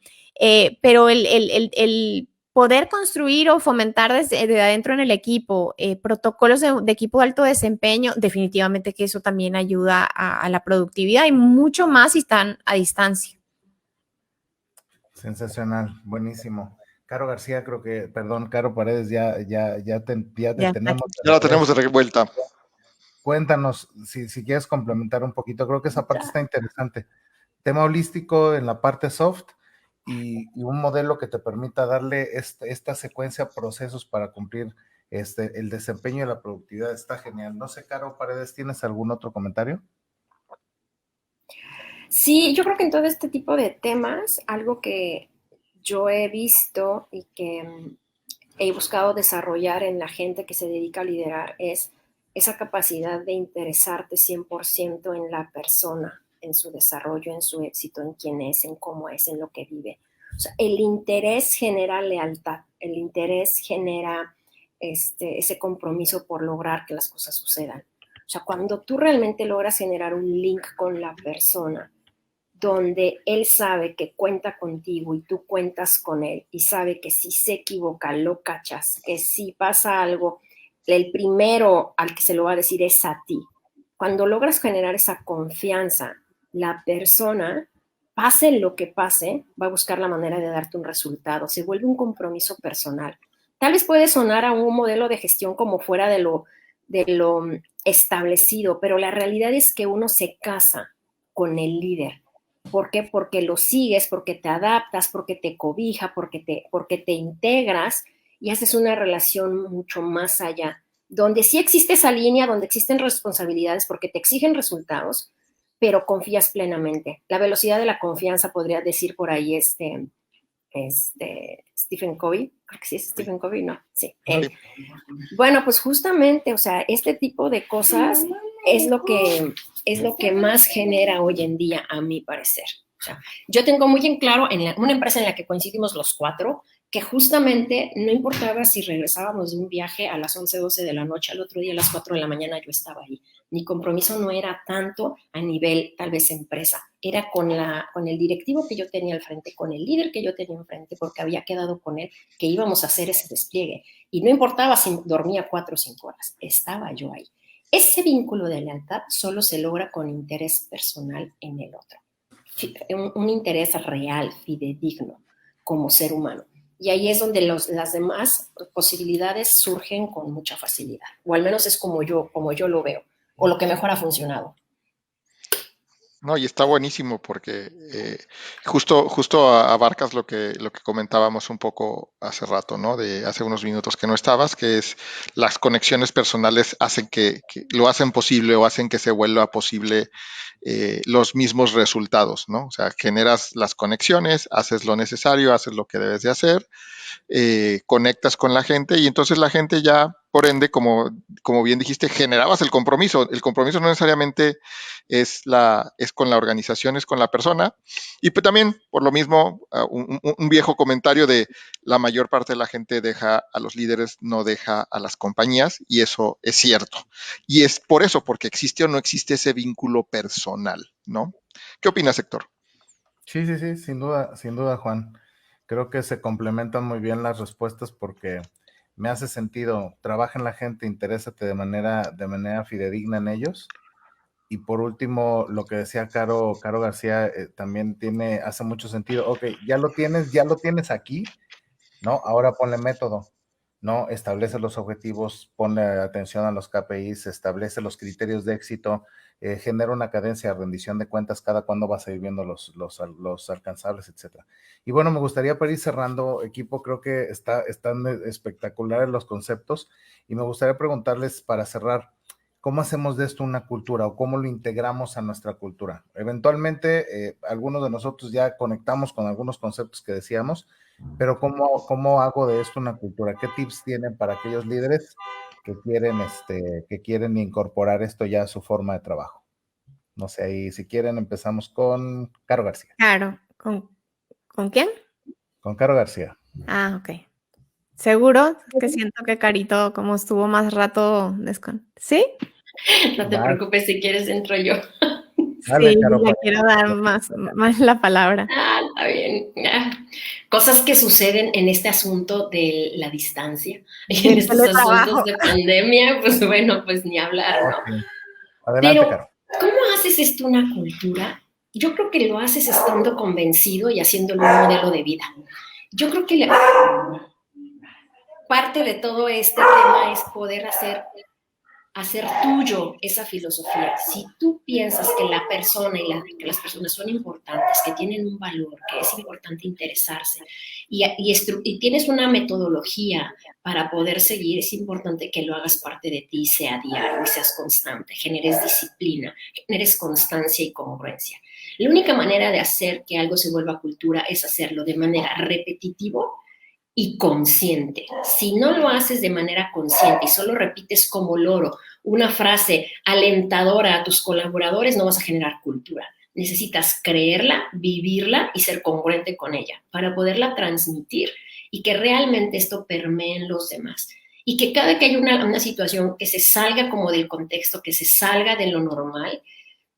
Pero el poder construir o fomentar desde adentro en el equipo protocolos de equipo de alto desempeño, definitivamente que eso también ayuda a la productividad y mucho más si están a distancia. Sensacional, buenísimo. Caro García, creo que, perdón, Caro Paredes, ya te Ya está tenemos aquí. de Ya la tenemos regreso. de vuelta. Cuéntanos, si quieres complementar un poquito, creo que esa parte está interesante. Tema holístico en la parte soft y un modelo que te permita darle esta secuencia de procesos para cumplir el desempeño y la productividad. Está genial. No sé, Caro Paredes, ¿tienes algún otro comentario? Sí, yo creo que en todo este tipo de temas, algo que yo he visto y que he buscado desarrollar en la gente que se dedica a liderar es esa capacidad de interesarte 100% en la persona. en su desarrollo, en su éxito, en quién es, en cómo es, en lo que vive. O sea, el interés genera lealtad, el interés genera ese compromiso por lograr que las cosas sucedan. O sea, cuando tú realmente logras generar un link con la persona, donde él sabe que cuenta contigo y tú cuentas con él y sabe que si se equivoca, lo cachas, que si pasa algo, el primero al que se lo va a decir es a ti. Cuando logras generar esa confianza, la persona, pase lo que pase, va a buscar la manera de darte un resultado. Se vuelve un compromiso personal. Tal vez puede sonar a un modelo de gestión como fuera de lo establecido, pero la realidad es que uno se casa con el líder. ¿Por qué? Porque lo sigues, porque te adaptas, porque te cobija, porque te integras y haces una relación mucho más allá, donde sí existe esa línea, donde existen responsabilidades porque te exigen resultados, pero confías plenamente. La velocidad de la confianza, podría decir por ahí Stephen Covey, creo que sí es Stephen Covey, no, sí, él. Bueno, pues justamente, o sea, este tipo de cosas es lo que más genera hoy en día, a mi parecer. O sea, yo tengo muy en claro una empresa en la que coincidimos los 4, que justamente no importaba si regresábamos de un viaje a las 11, 12 de la noche, al otro día a las 4 de la mañana yo estaba ahí. Mi compromiso no era tanto a nivel, tal vez, empresa, era con el directivo que yo tenía al frente, con el líder que yo tenía enfrente, porque había quedado con él que íbamos a hacer ese despliegue. Y no importaba si dormía 4 o 5 horas, estaba yo ahí. Ese vínculo de lealtad solo se logra con interés personal en el otro. Un interés real, fidedigno, como ser humano. Y ahí es donde las demás posibilidades surgen con mucha facilidad. O al menos es como yo lo veo, o lo que mejor ha funcionado. No, y está buenísimo porque justo abarcas lo que comentábamos un poco hace rato, ¿no? De hace unos minutos que no estabas, que es las conexiones personales hacen que lo hacen posible o hacen que se vuelva posible los mismos resultados, ¿no? O sea, generas las conexiones, haces lo necesario, haces lo que debes de hacer, conectas con la gente y entonces la gente ya, por ende, como bien dijiste, generabas el compromiso. El compromiso no necesariamente es con la organización, es con la persona. Y pues también, por lo mismo, un viejo comentario de la mayor parte de la gente deja a los líderes, no deja a las compañías, y eso es cierto. Y es por eso, porque existe o no existe ese vínculo personal, ¿no? ¿Qué opinas, Héctor? Sí, sin duda, Juan. Creo que se complementan muy bien las respuestas porque me hace sentido, trabaja en la gente, interésate de manera fidedigna en ellos. Y por último, lo que decía Caro García también hace mucho sentido. Ok, ya lo tienes aquí, ¿no? Ahora ponle método, ¿no? Establece los objetivos, ponle atención a los KPIs, establece los criterios de éxito, genera una cadencia de rendición de cuentas cada cuando vas a ir viendo los alcanzables, etcétera. Y bueno, me gustaría para ir cerrando, equipo, creo que están espectaculares los conceptos y me gustaría preguntarles para cerrar, ¿cómo hacemos de esto una cultura o cómo lo integramos a nuestra cultura? Eventualmente, algunos de nosotros ya conectamos con algunos conceptos que decíamos, pero ¿cómo hago de esto una cultura? ¿Qué tips tienen para aquellos líderes que quieren incorporar esto ya a su forma de trabajo? No sé, ahí si quieren empezamos con Caro García. Claro, ¿con quién? Con Caro García. Ah, ok. ¿Seguro? Que siento que Carito, como estuvo más rato ¿Sí? No te preocupes, si quieres entro yo. Dale, Sí, Caro, le quiero dar más la palabra. Está bien. Cosas que suceden en este asunto de la distancia, en estos asuntos de pandemia, pues bueno, pues ni hablar, ¿no? Okay. Adelante, Pero, Caro. ¿cómo haces esto una cultura? Yo creo que lo haces estando convencido y haciéndolo un modelo de vida. Yo creo que parte de todo este tema es poder hacer tuyo esa filosofía. Si tú piensas que la persona que las personas son importantes, que tienen un valor, que es importante interesarse y tienes una metodología para poder seguir, es importante que lo hagas parte de ti, sea diario y seas constante, generes disciplina, generes constancia y congruencia. La única manera de hacer que algo se vuelva cultura es hacerlo de manera repetitiva y consciente. Si no lo haces de manera consciente y solo repites como loro una frase alentadora a tus colaboradores, no vas a generar cultura. necesitas creerla, vivirla y ser congruente con ella para poderla transmitir y que realmente esto permee en los demás. Y que cada que hay una situación que se salga como del contexto, que se salga de lo normal,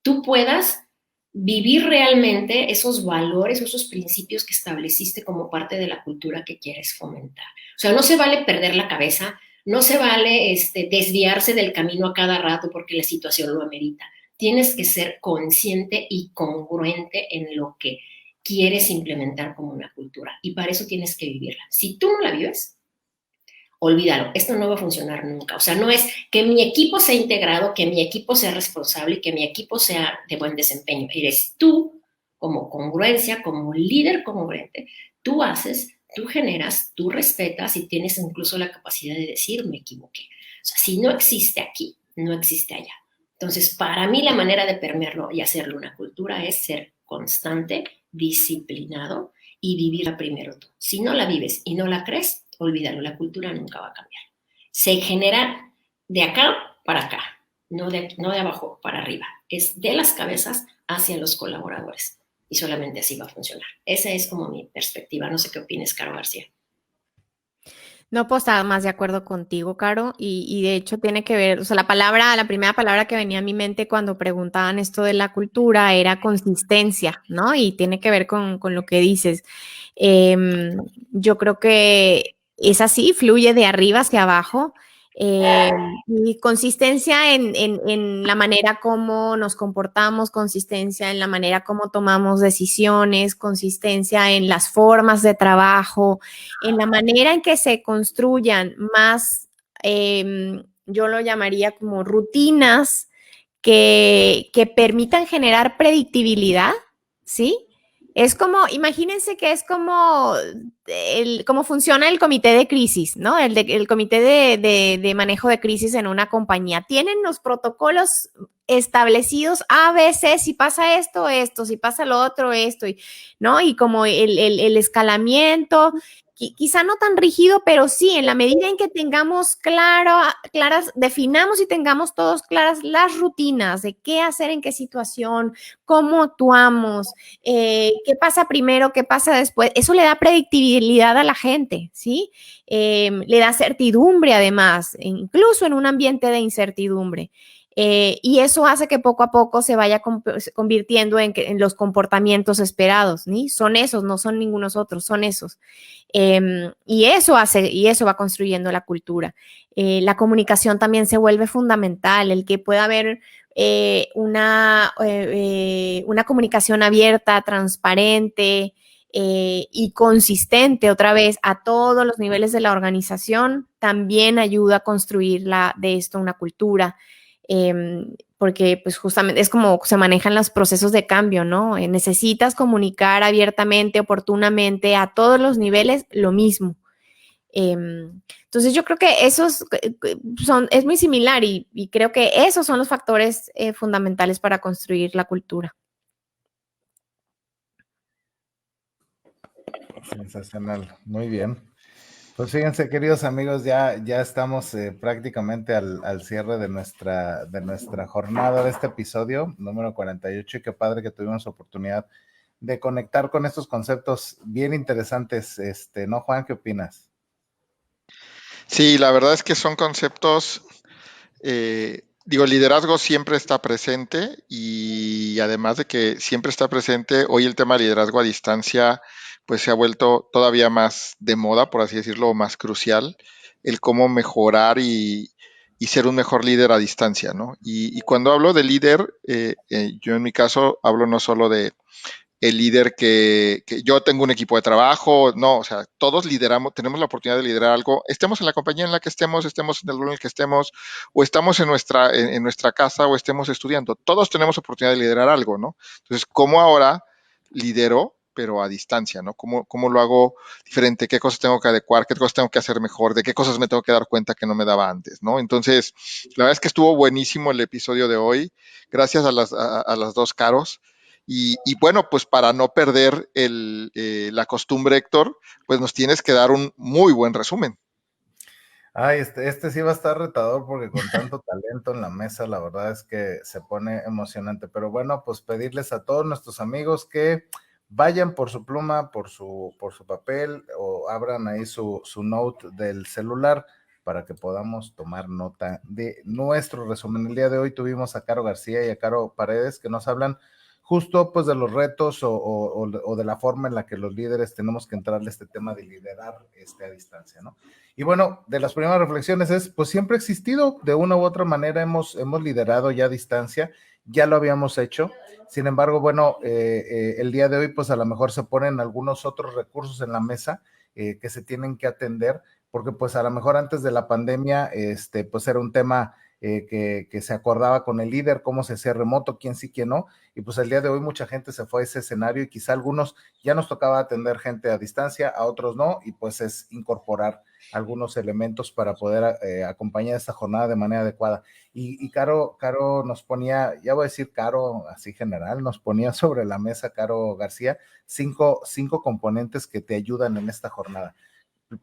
tú puedas vivir realmente esos valores, esos principios que estableciste como parte de la cultura que quieres fomentar. O sea, no se vale perder la cabeza, no se vale desviarse del camino a cada rato porque la situación lo amerita. Tienes que ser consciente y congruente en lo que quieres implementar como una cultura. Y para eso tienes que vivirla. Si tú no la vives, olvídalo, esto no va a funcionar nunca. O sea, no es que mi equipo sea integrado, que mi equipo sea responsable y que mi equipo sea de buen desempeño. Eres tú, como congruencia, como líder congruente, tú haces, tú generas, tú respetas y tienes incluso la capacidad de decir, me equivoqué. O sea, si no existe aquí, no existe allá. Entonces, para mí la manera de permearlo y hacerlo una cultura es ser constante, disciplinado y vivirla primero tú. Si no la vives y no la crees, olvídalo, la cultura nunca va a cambiar. Se genera de acá para acá, no de abajo para arriba. Es de las cabezas hacia los colaboradores y solamente así va a funcionar. Esa es como mi perspectiva. No sé qué opines, Caro García. No puedo estar más de acuerdo contigo, Caro, y de hecho tiene que ver, o sea, la primera palabra que venía a mi mente cuando preguntaban esto de la cultura era consistencia, ¿no? Y tiene que ver con lo que dices. Yo creo que es así, fluye de arriba hacia abajo. Y consistencia en la manera como nos comportamos, consistencia en la manera como tomamos decisiones, consistencia en las formas de trabajo, en la manera en que se construyan más, yo lo llamaría como rutinas que permitan generar predictibilidad, ¿sí? Es como, imagínense que es como cómo funciona el comité de crisis, ¿no? El comité de manejo de crisis en una compañía. Tienen los protocolos establecidos A, B, C, si pasa esto, esto, si pasa lo otro, esto, ¿no? Y como el escalamiento, quizá no tan rígido, pero sí, en la medida en que tengamos claras, definamos y tengamos todos claras las rutinas de qué hacer en qué situación, cómo actuamos, qué pasa primero, qué pasa después, eso le da predictibilidad a la gente, ¿sí? Le da certidumbre además, incluso en un ambiente de incertidumbre. Y eso hace que poco a poco se vaya convirtiendo en los comportamientos esperados, ¿sí? Son esos, no son ningunos otros, son esos. Y eso va construyendo la cultura. La comunicación también se vuelve fundamental, el que pueda haber una comunicación abierta, transparente y consistente otra vez a todos los niveles de la organización, también ayuda a construir de esto una cultura. Porque pues justamente es como se manejan los procesos de cambio, ¿no? Necesitas comunicar abiertamente, oportunamente, a todos los niveles, lo mismo. Entonces yo creo que es muy similar y creo que esos son los factores fundamentales para construir la cultura. Sensacional, muy bien. Pues fíjense, queridos amigos, ya estamos prácticamente al cierre de nuestra jornada de este episodio número 48 y qué padre que tuvimos oportunidad de conectar con estos conceptos bien interesantes, ¿no, Juan? ¿Qué opinas? Sí, la verdad es que son conceptos, el liderazgo siempre está presente y además de que siempre está presente, hoy el tema de liderazgo a distancia pues se ha vuelto todavía más de moda, por así decirlo, más crucial, el cómo mejorar y ser un mejor líder a distancia, ¿no? Y cuando hablo de líder, yo en mi caso hablo no solo de el líder que yo tengo un equipo de trabajo, no, o sea, todos lideramos, tenemos la oportunidad de liderar algo, estemos en la compañía en la que estemos en el lugar en el que estemos, o estamos en nuestra casa o estemos estudiando, todos tenemos oportunidad de liderar algo, ¿no? Entonces, ¿cómo ahora lidero, pero a distancia, ¿no? ¿Cómo lo hago diferente? ¿Qué cosas tengo que adecuar? ¿Qué cosas tengo que hacer mejor? ¿De qué cosas me tengo que dar cuenta que no me daba antes, ¿no? Entonces, la verdad es que estuvo buenísimo el episodio de hoy. Gracias a las dos Caros. Y bueno, pues para no perder la costumbre, Héctor, pues nos tienes que dar un muy buen resumen. Ay, este sí va a estar retador porque con tanto talento en la mesa, la verdad es que se pone emocionante. Pero bueno, pues pedirles a todos nuestros amigos que vayan por su pluma, por su papel o abran ahí su note del celular para que podamos tomar nota de nuestro resumen. El día de hoy tuvimos a Caro García y a Caro Paredes que nos hablan justo pues de los retos o de la forma en la que los líderes tenemos que entrarle a este tema de liderar a distancia, ¿no? Y bueno, de las primeras reflexiones es, pues siempre ha existido, de una u otra manera hemos liderado ya a distancia, ya lo habíamos hecho, sin embargo, bueno, el día de hoy pues a lo mejor se ponen algunos otros recursos en la mesa que se tienen que atender, porque pues a lo mejor antes de la pandemia, pues era un tema que se acordaba con el líder, cómo se hacía remoto, quién sí, quién no, y pues el día de hoy mucha gente se fue a ese escenario y quizá algunos ya nos tocaba atender gente a distancia, a otros no, y pues es incorporar algunos elementos para poder acompañar esta jornada de manera adecuada. Y Caro nos ponía, ya voy a decir Caro así general, nos ponía sobre la mesa Caro García cinco componentes que te ayudan en esta jornada.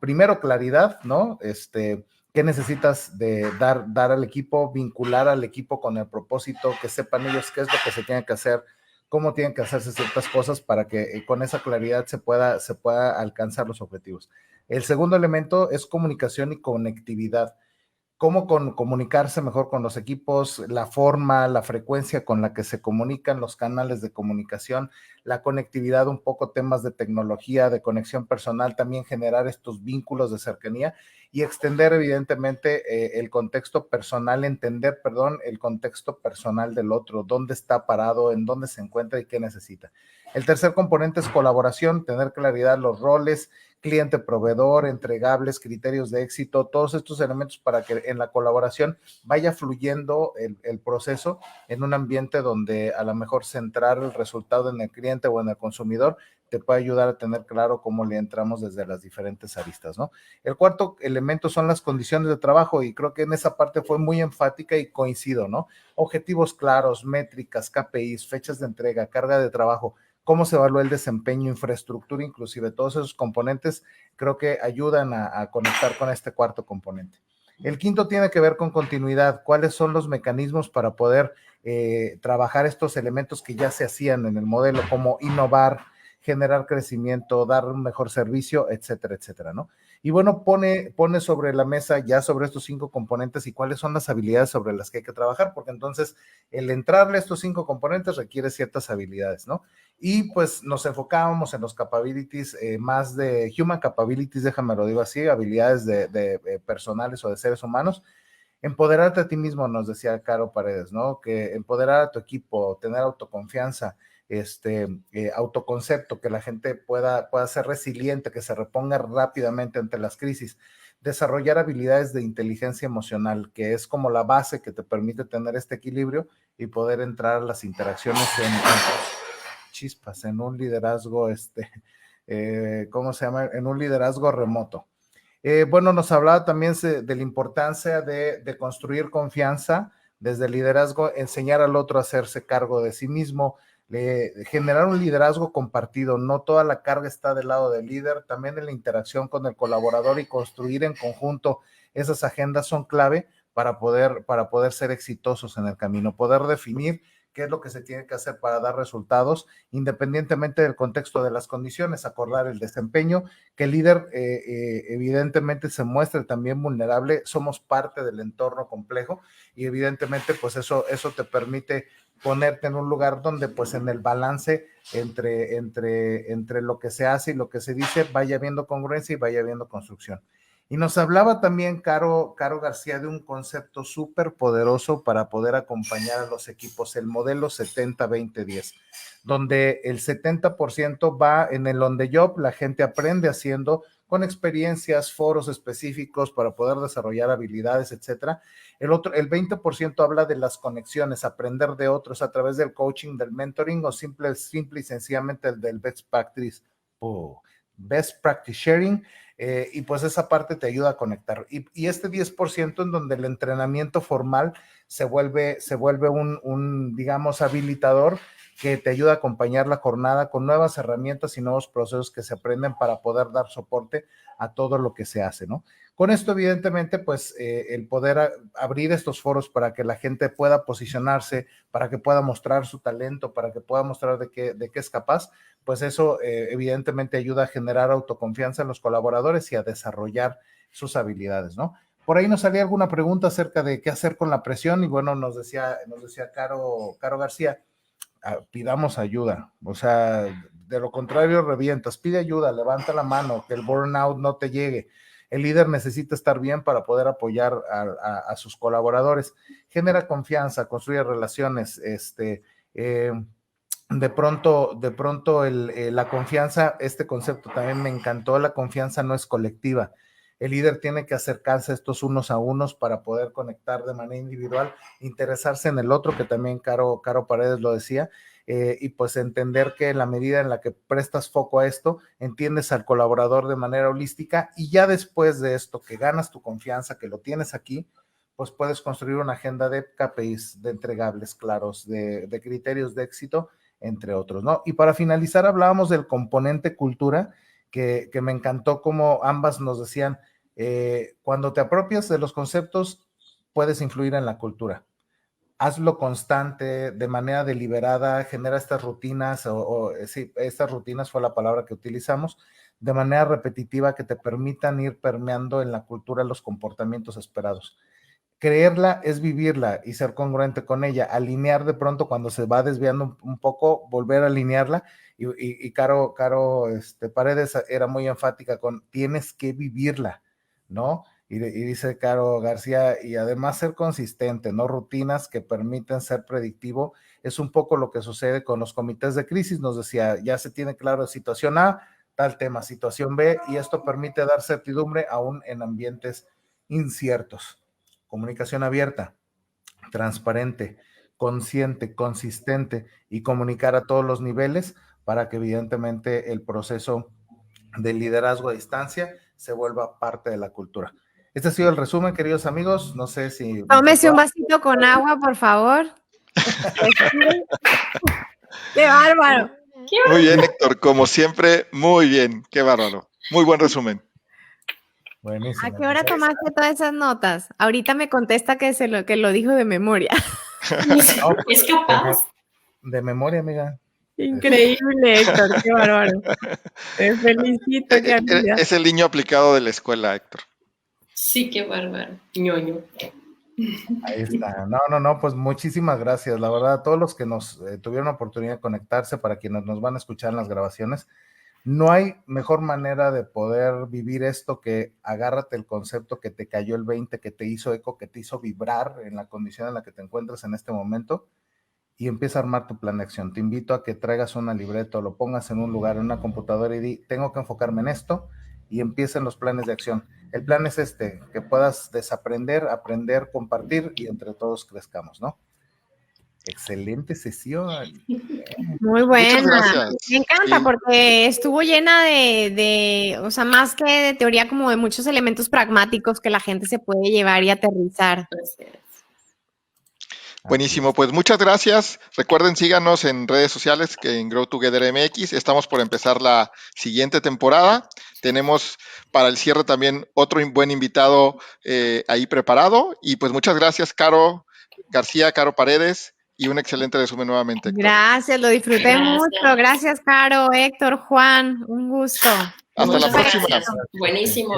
Primero, claridad, ¿no? ¿Qué necesitas de dar al equipo, vincular al equipo con el propósito, que sepan ellos qué es lo que se tiene que hacer, cómo tienen que hacerse ciertas cosas para que con esa claridad se pueda alcanzar los objetivos. El segundo elemento es comunicación y conectividad. Cómo comunicarse mejor con los equipos, la forma, la frecuencia con la que se comunican, los canales de comunicación, la conectividad, un poco temas de tecnología, de conexión personal, también generar estos vínculos de cercanía y extender evidentemente el contexto personal, entender, perdón, el contexto personal del otro, dónde está parado, en dónde se encuentra y qué necesita. El tercer componente es colaboración, tener claridad los roles, cliente, proveedor, entregables, criterios de éxito, todos estos elementos para que en la colaboración vaya fluyendo el proceso en un ambiente donde a lo mejor centrar el resultado en el cliente o en el consumidor te puede ayudar a tener claro cómo le entramos desde las diferentes aristas, ¿no? El cuarto elemento son las condiciones de trabajo y creo que en esa parte fue muy enfática y coincido, ¿no? Objetivos claros, métricas, KPIs, fechas de entrega, carga de trabajo, cómo se evalúa el desempeño, infraestructura, inclusive todos esos componentes creo que ayudan a conectar con este cuarto componente. El quinto tiene que ver con continuidad, cuáles son los mecanismos para poder trabajar estos elementos que ya se hacían en el modelo, como innovar, generar crecimiento, dar un mejor servicio, etcétera, etcétera, ¿no? Y bueno, pone sobre la mesa ya sobre estos 5 componentes y cuáles son las habilidades sobre las que hay que trabajar, porque entonces el entrarle a estos 5 componentes requiere ciertas habilidades, ¿no? Y pues nos enfocábamos en los capabilities, más de human capabilities, déjame lo digo así, habilidades de personales o de seres humanos. Empoderarte a ti mismo, nos decía Caro Paredes, ¿no? Que empoderar a tu equipo, tener autoconfianza, autoconcepto, que la gente pueda ser resiliente, que se reponga rápidamente ante las crisis, desarrollar habilidades de inteligencia emocional, que es como la base que te permite tener este equilibrio y poder entrar a las interacciones en un liderazgo, ¿cómo se llama? En un liderazgo remoto. Bueno, nos hablaba también de la importancia de construir confianza desde el liderazgo, enseñar al otro a hacerse cargo de sí mismo, generar un liderazgo compartido. No toda la carga está del lado del líder, también en la interacción con el colaborador y construir en conjunto esas agendas son clave para poder ser exitosos en el camino, poder definir qué es lo que se tiene que hacer para dar resultados, independientemente del contexto de las condiciones, acordar el desempeño, que el líder evidentemente se muestre también vulnerable, somos parte del entorno complejo y evidentemente pues eso te permite ponerte en un lugar donde pues en el balance entre lo que se hace y lo que se dice vaya habiendo congruencia y vaya habiendo construcción. Y nos hablaba también Caro García de un concepto súper poderoso para poder acompañar a los equipos, el modelo 70-20-10, donde el 70% va en el on the job, la gente aprende haciendo con experiencias, foros específicos para poder desarrollar habilidades, etcétera. El 20% habla de las conexiones, aprender de otros a través del coaching, del mentoring o simple y sencillamente el del best practice sharing. Y pues esa parte te ayuda a conectar. Y este 10% en donde el entrenamiento formal se vuelve un, digamos, habilitador que te ayuda a acompañar la jornada con nuevas herramientas y nuevos procesos que se aprenden para poder dar soporte a todo lo que se hace, ¿no? Con esto, evidentemente, pues el poder abrir estos foros para que la gente pueda posicionarse, para que pueda mostrar su talento, para que pueda mostrar de qué es capaz, pues eso evidentemente ayuda a generar autoconfianza en los colaboradores y a desarrollar sus habilidades, ¿no? Por ahí nos salía alguna pregunta acerca de qué hacer con la presión y bueno, nos decía Caro García, pidamos ayuda, o sea, de lo contrario revientas, pide ayuda, levanta la mano, que el burnout no te llegue. El líder necesita estar bien para poder apoyar a sus colaboradores, genera confianza, construye relaciones, de pronto la confianza, este concepto también me encantó, la confianza no es colectiva. El líder tiene que acercarse a estos unos a unos para poder conectar de manera individual, interesarse en el otro, que también Caro Paredes lo decía, y pues entender que en la medida en la que prestas foco a esto, entiendes al colaborador de manera holística y ya después de esto, que ganas tu confianza, que lo tienes aquí, pues puedes construir una agenda de KPIs, de entregables claros, de criterios de éxito, entre otros, ¿no? Y para finalizar, hablábamos del componente cultura, que me encantó como ambas nos decían, cuando te apropias de los conceptos, puedes influir en la cultura. Hazlo constante, de manera deliberada, genera estas rutinas, sí, estas rutinas fue la palabra que utilizamos, de manera repetitiva que te permitan ir permeando en la cultura los comportamientos esperados. Creerla es vivirla y ser congruente con ella, alinear de pronto cuando se va desviando un poco, volver a alinearla, y Caro Paredes era muy enfática con tienes que vivirla, ¿no? Y dice Caro García, y además ser consistente, ¿no? Rutinas que permiten ser predictivo, es un poco lo que sucede con los comités de crisis, nos decía, ya se tiene claro situación A, tal tema, situación B, y esto permite dar certidumbre aún en ambientes inciertos. Comunicación abierta, transparente, consciente, consistente y comunicar a todos los niveles para que evidentemente el proceso de liderazgo a distancia se vuelva parte de la cultura. Este ha sido el resumen, queridos amigos. No sé si... Tómese un vasito con agua, por favor. ¡Qué bárbaro! Muy bien, Héctor, como siempre, muy bien. Qué bárbaro. Muy buen resumen. Buenísimo. ¿A qué hora tomaste todas esas notas? Ahorita me contesta que lo dijo de memoria. Es capaz. De memoria, amiga. Increíble, Héctor, qué bárbaro. Te felicito. Es el niño aplicado de la escuela, Héctor. Sí, qué bárbaro. Ñoño. Ahí está. No, pues muchísimas gracias. La verdad, a todos los que nos tuvieron la oportunidad de conectarse, para quienes nos van a escuchar en las grabaciones, no hay mejor manera de poder vivir esto que agárrate el concepto que te cayó el 20, que te hizo eco, que te hizo vibrar en la condición en la que te encuentras en este momento y empieza a armar tu plan de acción. Te invito a que traigas una libreta o lo pongas en un lugar, en una computadora y di, tengo que enfocarme en esto y empiecen los planes de acción. El plan es que puedas desaprender, aprender, compartir y entre todos crezcamos, ¿no? Excelente sesión. Muy buena. Muchas gracias. Me encanta porque estuvo llena de, o sea, más que de teoría, como de muchos elementos pragmáticos que la gente se puede llevar y aterrizar. Buenísimo, pues muchas gracias. Recuerden, síganos en redes sociales, que en Grow Together MX. Estamos por empezar la siguiente temporada. Tenemos para el cierre también otro buen invitado ahí preparado. Y pues muchas gracias, Caro García, Caro Paredes. Y un excelente resumen nuevamente, Héctor. Gracias, lo disfruté mucho. Gracias, Caro, Héctor, Juan, un gusto. Hasta la próxima. Gracias. Buenísimo.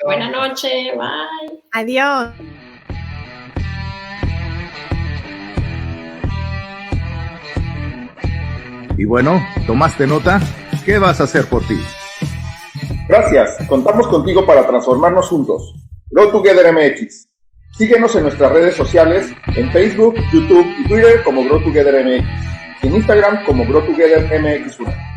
Buenas noches. Bye. Adiós. Y bueno, ¿tomaste nota? ¿Qué vas a hacer por ti? Gracias, contamos contigo para transformarnos juntos. Grow Together MX. Síguenos en nuestras redes sociales, en Facebook, YouTube y Twitter como Grow Together MX, y en Instagram como Grow Together MX1.